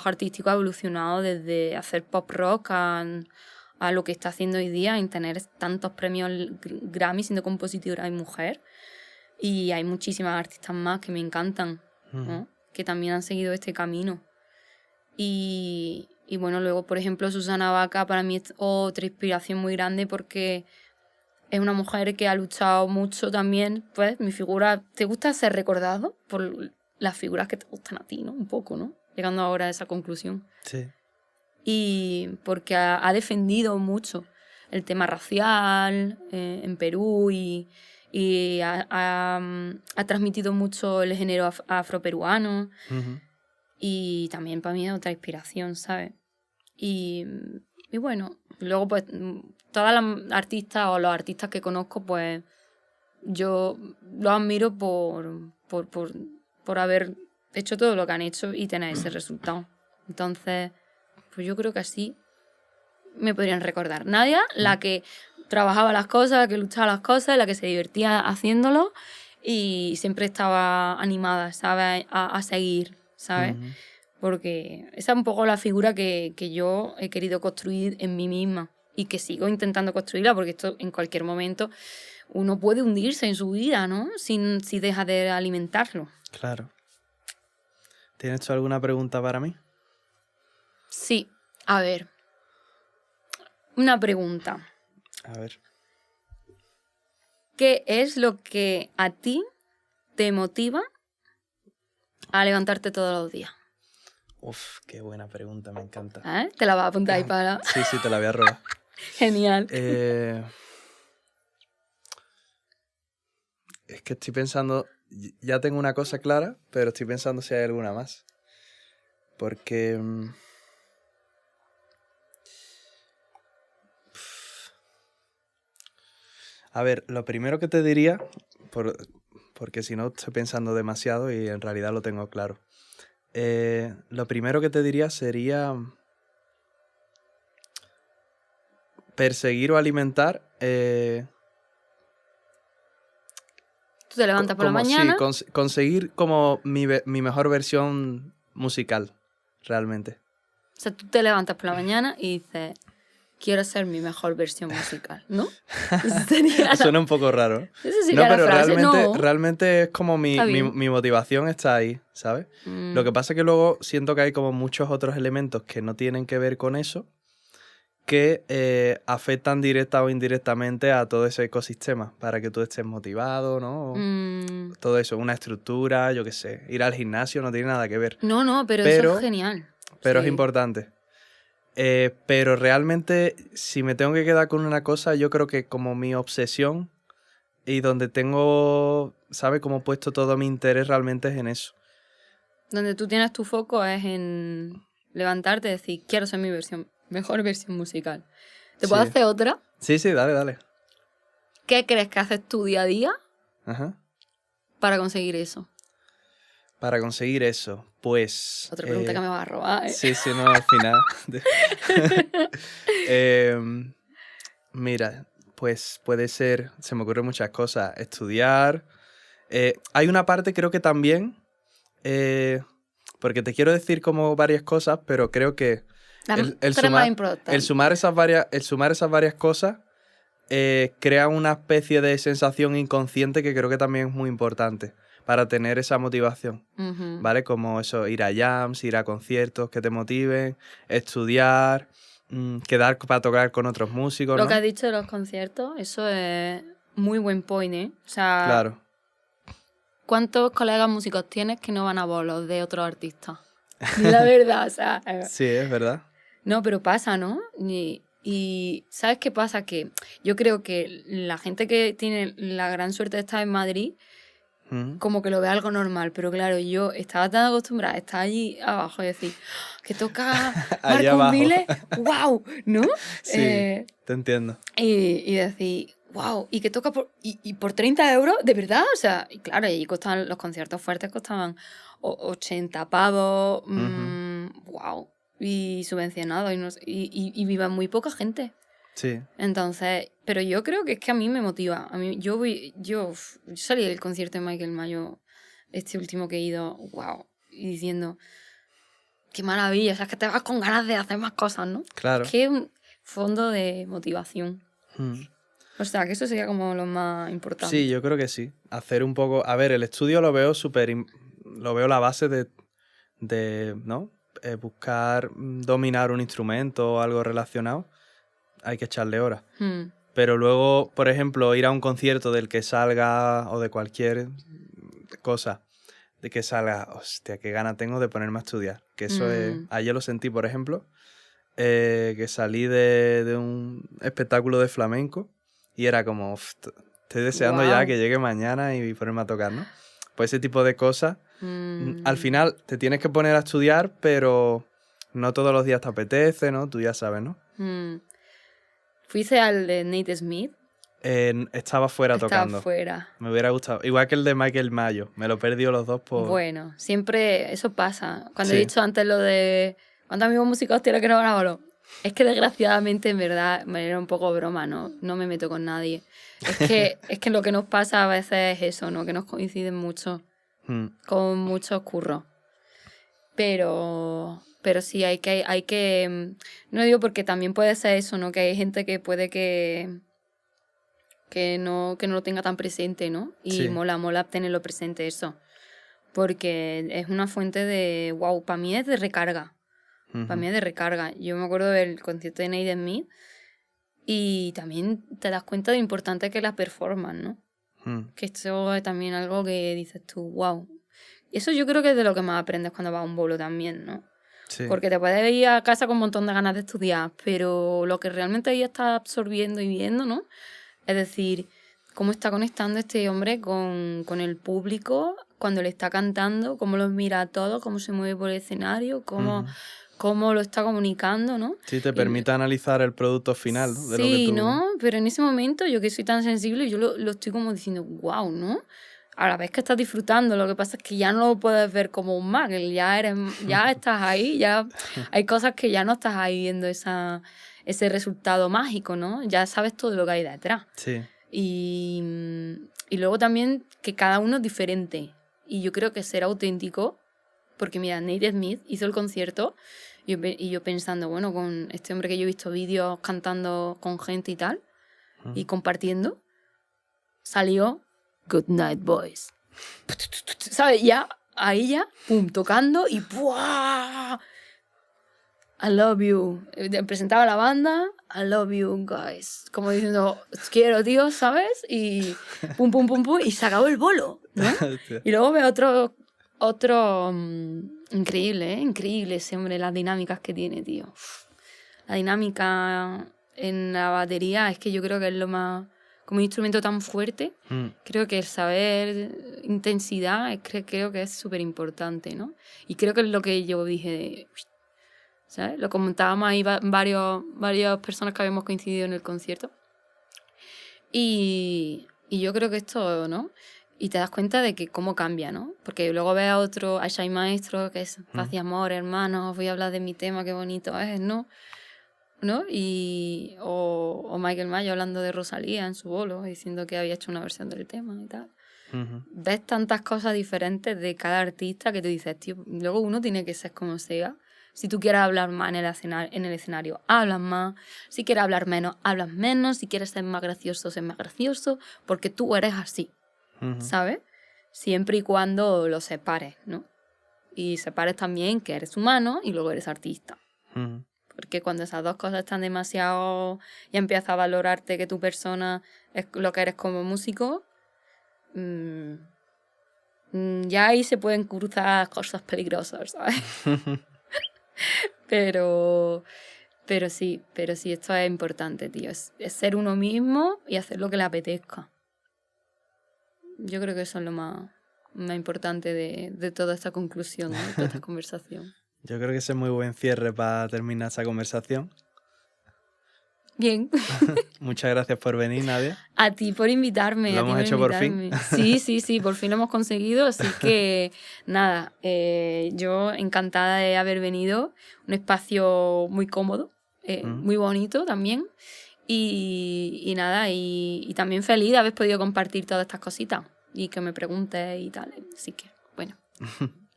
artístico, ha evolucionado desde hacer pop rock a lo que está haciendo hoy día, en tener tantos premios Grammy siendo compositora y mujer. Y hay muchísimas artistas más que me encantan, ¿no? Que también han seguido este camino. Y bueno, luego, por ejemplo, Susana Baca para mí es otra inspiración muy grande porque es una mujer que ha luchado mucho también. Pues mi figura, ¿te gusta ser recordado por las figuras que te gustan a ti, ¿no? Un poco, ¿no? Llegando ahora a esa conclusión. Sí. Y porque ha defendido mucho el tema racial en Perú y ha transmitido mucho el género afroperuano. Ujú. Y también para mí es otra inspiración, ¿sabes? Y bueno, luego pues todas las artistas o los artistas que conozco, pues yo los admiro por haber hecho todo lo que han hecho y tener ese resultado. Entonces, pues yo creo que así me podrían recordar. Nadia, la que trabajaba las cosas, la que luchaba las cosas, la que se divertía haciéndolo y siempre estaba animada, ¿sabes? A seguir, ¿sabes? Ujú. Porque esa es un poco la figura que yo he querido construir en mí misma y que sigo intentando construirla, porque esto en cualquier momento uno puede hundirse en su vida, ¿no? Si deja de alimentarlo. Claro. ¿Tienes tú alguna pregunta para mí? Sí, a ver. Una pregunta. A ver. ¿Qué es lo que a ti te motiva a levantarte todos los días? Uf, qué buena pregunta, me encanta. Te la vas a apuntar ahí para... Sí, te la voy a robar. Genial. Es que estoy pensando, ya tengo una cosa clara, pero estoy pensando si hay alguna más. Porque... A ver, lo primero que te diría, porque si no estoy pensando demasiado y en realidad lo tengo claro. Lo primero que te diría sería perseguir o alimentar... Tú te levantas por la mañana. Sí, conseguir como mi mejor versión musical, realmente. O sea, tú te levantas por la mañana y dices, quiero ser mi mejor versión musical, ¿no? Suena un poco raro. Esa sería pero la frase. realmente es como mi motivación está ahí, ¿sabes? Lo que pasa es que luego siento que hay como muchos otros elementos que no tienen que ver con eso, que afectan directa o indirectamente a todo ese ecosistema para que tú estés motivado, ¿no? Todo eso, una estructura, yo qué sé. Ir al gimnasio no tiene nada que ver. No, pero eso es genial. Pero sí. Es importante. Pero realmente, si me tengo que quedar con una cosa, yo creo que como mi obsesión y donde tengo, ¿sabes? Como puesto todo mi interés realmente es en eso. Donde tú tienes tu foco es en levantarte y decir, quiero ser mi mejor versión musical. ¿Te puedo hacer otra? Sí, dale. ¿Qué crees que haces tu día a día para conseguir eso? Para conseguir eso, pues... Otra pregunta que me vas a robar, ¿eh? Sí, no, al final. Mira, pues puede ser, se me ocurren muchas cosas, estudiar. Hay una parte creo que también, porque te quiero decir como varias cosas, pero creo que el sumar esas varias cosas crea una especie de sensación inconsciente que creo que también es muy importante. para tener esa motivación, Ujú. ¿vale? Como eso, ir a jams, ir a conciertos que te motiven, estudiar, quedar para tocar con otros músicos, Lo que ¿no? has dicho de los conciertos, eso es muy buen point, ¿eh? O sea, Claro. ¿cuántos colegas músicos tienes que no van a bolos de otros artistas? La verdad, o sea... Sí, es verdad. No, pero pasa, ¿no? Y ¿sabes qué pasa? Que yo creo que la gente que tiene la gran suerte de estar en Madrid, Ujú. como que lo ve algo normal, pero claro, yo estaba tan acostumbrada a estar allí abajo y decir, "Ah, que toca Allí Marcos abajo. Miles, wow, ¿no? Sí, te entiendo. Y decir, wow, y que toca y por 30 euros, ¿de verdad? O sea, y claro, y costaban, los conciertos fuertes costaban 80 pavos, wow, y subvencionados, y viva muy poca gente. Sí. Entonces, pero yo creo que es que a mí me motiva. A mí, yo salí del concierto de Michael Mayo, este último que he ido, wow, y diciendo, qué maravilla, o sea, es que te vas con ganas de hacer más cosas, ¿no? Claro. Es que es un fondo de motivación. Mm. O sea, que eso sería como lo más importante. Sí, yo creo que sí. Hacer un poco... A ver, el estudio lo veo lo veo la base de ¿no? Buscar dominar un instrumento o algo relacionado. Hay que echarle horas. Pero luego, por ejemplo, ir a un concierto del que salga o de cualquier cosa, de que salga, hostia, qué gana tengo de ponerme a estudiar. Que eso es... Ayer lo sentí, por ejemplo, que salí de un espectáculo de flamenco y era como, estoy deseando ya Guau. que llegue mañana y ponerme a tocar, ¿no? Pues ese tipo de cosas. Al final te tienes que poner a estudiar, pero no todos los días te apetece, ¿no? Tú ya sabes, ¿no? ¿Fuiste al de Nate Smith? Estaba fuera tocando. Estaba fuera. Me hubiera gustado. Igual que el de Michael Mayo. Me lo he perdido los dos por... Bueno, siempre eso pasa. Cuando Sí. he dicho antes lo de ¿cuántos amigos músicos tienes que no van a bolos? Es que desgraciadamente, en verdad, me era un poco broma, ¿no? No me meto con nadie. Es que lo que nos pasa a veces es eso, ¿no? Que nos coinciden mucho con muchos curros. Pero sí, hay que... No digo porque también puede ser eso, ¿no? Que hay gente que puede que no lo tenga tan presente, ¿no? Y Sí. mola tenerlo presente eso. Porque es una fuente de... Wow, para mí es de recarga. Para mí es de recarga. Yo me acuerdo del concierto de Nate Smith y también te das cuenta de lo importante que es la performance, ¿no? Que esto es también algo que dices tú, wow. Y eso yo creo que es de lo que más aprendes cuando vas a un bolo también, ¿no? Sí. Porque te puedes ir a casa con un montón de ganas de estudiar, pero lo que realmente ahí estás absorbiendo y viendo, ¿no? Es decir, cómo está conectando este hombre con el público cuando le está cantando, cómo los mira a todos, cómo se mueve por el escenario, cómo lo está comunicando, ¿no? Sí, te permite analizar el producto final, ¿no? De lo que Sí, tú... ¿no? Pero en ese momento, yo que soy tan sensible, yo lo estoy como diciendo, wow, ¿no? A la vez que estás disfrutando, lo que pasa es que ya no lo puedes ver como un muggle, ya estás ahí, ya hay cosas que ya no estás ahí viendo ese resultado mágico, ¿no? Ya sabes todo lo que hay detrás. Sí. Y luego también que cada uno es diferente. Y yo creo que ser auténtico, porque mira, Nate Smith hizo el concierto y yo pensando, bueno, con este hombre que yo he visto vídeos cantando con gente y tal, y compartiendo, salió Good Night Boys. ¿Sabes? Ya, ahí ya, pum, tocando y ¡buah! I love you. Presentaba a la banda, I love you guys. Como diciendo, os quiero, tío, ¿sabes? Y pum, pum, pum, pum, y se acabó el bolo, ¿no? Y luego veo otro increíble, ¿eh? Increíble ese hombre, las dinámicas que tiene, tío. Uf. La dinámica en la batería es que yo creo que es lo más... Como un instrumento tan fuerte, creo que el saber intensidad creo que es súper importante, ¿no? Y creo que es lo que yo dije, ¿sabes? Lo comentábamos ahí varias personas que habíamos coincidido en el concierto. Y yo creo que esto, ¿no? Y te das cuenta de que cómo cambia, ¿no? Porque luego ves a Shai Maestro, que es paz y amor, hermanos, voy a hablar de mi tema, qué bonito es, ¿no? O Michael Mayo hablando de Rosalía en su bolo, diciendo que había hecho una versión del tema y tal. Ves tantas cosas diferentes de cada artista que te dices, tío, luego uno tiene que ser como sea. Si tú quieres hablar más en el escenario, hablas más. Si quieres hablar menos, hablas menos. Si quieres ser más gracioso, sé más gracioso. Porque tú eres así, ¿sabes? siempre y cuando lo separes, ¿no? Y separes también que eres humano y luego eres artista. Porque cuando esas dos cosas están demasiado... y empiezas a valorarte que tu persona es lo que eres como músico, ya ahí se pueden cruzar cosas peligrosas, ¿sabes? Pero sí, esto es importante, tío. Es ser uno mismo y hacer lo que le apetezca. Yo creo que eso es lo más importante de toda esta conclusión, ¿no? De toda esta conversación. Yo creo que ese es muy buen cierre para terminar esta conversación. Bien. Muchas gracias por venir, Nadia. A ti por invitarme. Lo hemos hecho por fin. Sí, por fin lo hemos conseguido. Así que, nada, yo encantada de haber venido. Un espacio muy cómodo, muy bonito también. Y nada, y también feliz de haber podido compartir todas estas cositas y que me preguntes y tal. Así que, bueno.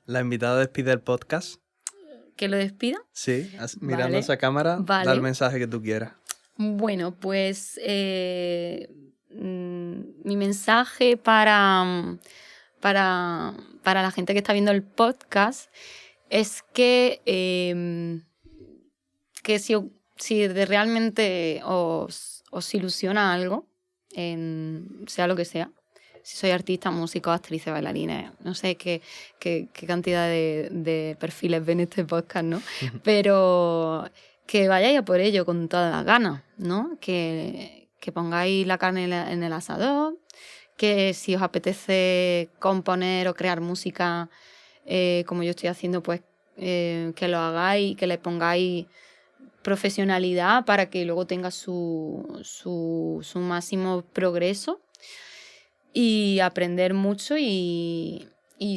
La invitada despide el podcast. ¿Que lo despida? Sí, mirando esa cámara, da el mensaje que tú quieras. Bueno, pues mi mensaje para la gente que está viendo el podcast es que si realmente os ilusiona algo, sea lo que sea, si soy artista, músico, actriz, bailarines, no sé qué cantidad de perfiles ven este podcast, ¿no? Pero que vayáis a por ello con todas las ganas, ¿no? Que pongáis la carne en el asador, que si os apetece componer o crear música, como yo estoy haciendo, pues que lo hagáis, que le pongáis profesionalidad para que luego tenga su máximo progreso. Y aprender mucho y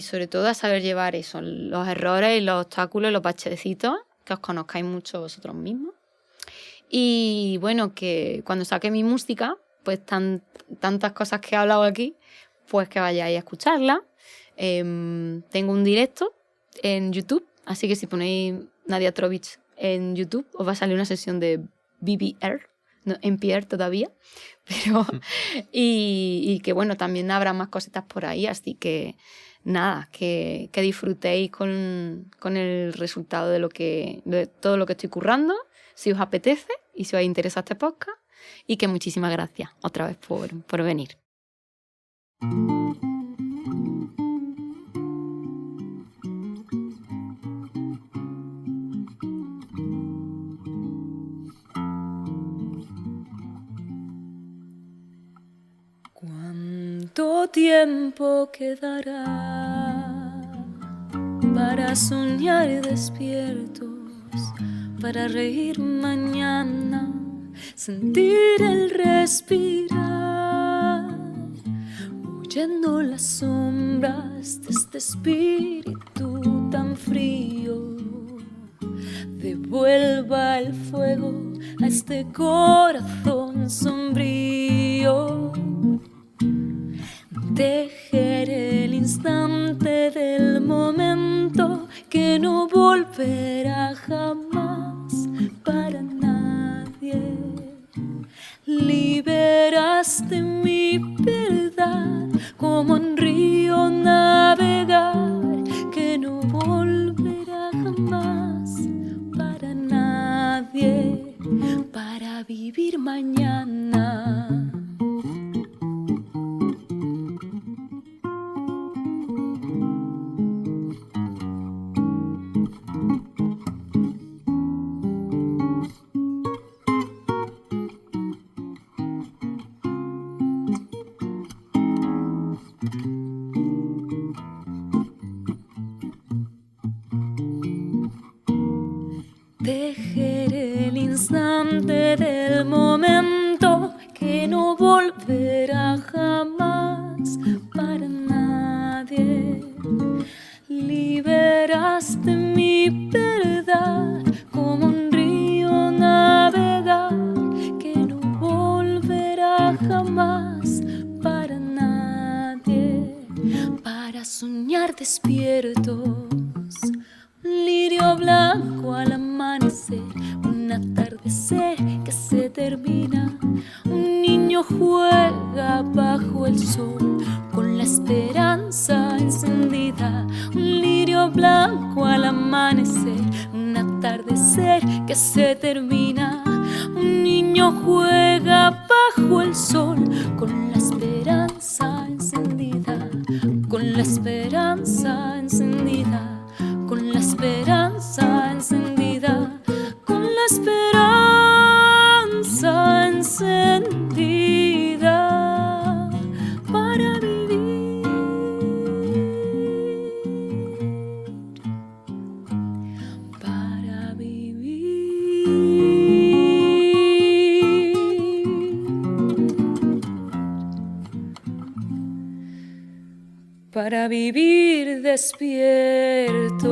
sobre todo a saber llevar eso, los errores y los obstáculos, los bachecitos, que os conozcáis mucho vosotros mismos. Y bueno, que cuando saque mi música, pues tantas cosas que he hablado aquí, pues que vayáis a escucharla. Tengo un directo en YouTube, así que si ponéis Nadia Trovich en YouTube, os va a salir una sesión de BBR, no, en Pierre todavía, pero y que bueno, también habrá más cositas por ahí, así que nada, que disfrutéis con el resultado de todo lo que estoy currando, si os apetece y si os interesa este podcast, y que muchísimas gracias otra vez por venir. ¿Cuánto tiempo quedará para soñar despiertos, para reír mañana, sentir el respirar, huyendo las sombras de este espíritu tan frío? Devuelva el fuego a este corazón sombrío. Tejer el instante del momento que no volverá jamás para nadie. Liberaste mi verdad como un río navegar que no volverá jamás para nadie, para vivir mañana. Tejer el instante del momento que no volverá jamás para nadie. Liberaste mi verdad como un río navegar que no volverá jamás para nadie. Para soñar despiertos, un lirio blanco al amanecer, un atardecer que se termina. Un niño juega bajo el sol con la esperanza amanecer, un atardecer que se termina. Un niño juega bajo el sol con la esperanza encendida, con la esperanza encendida, con la esperanza encendida, con la esperanza encendida para vivir, para vivir. Para vivir despierto.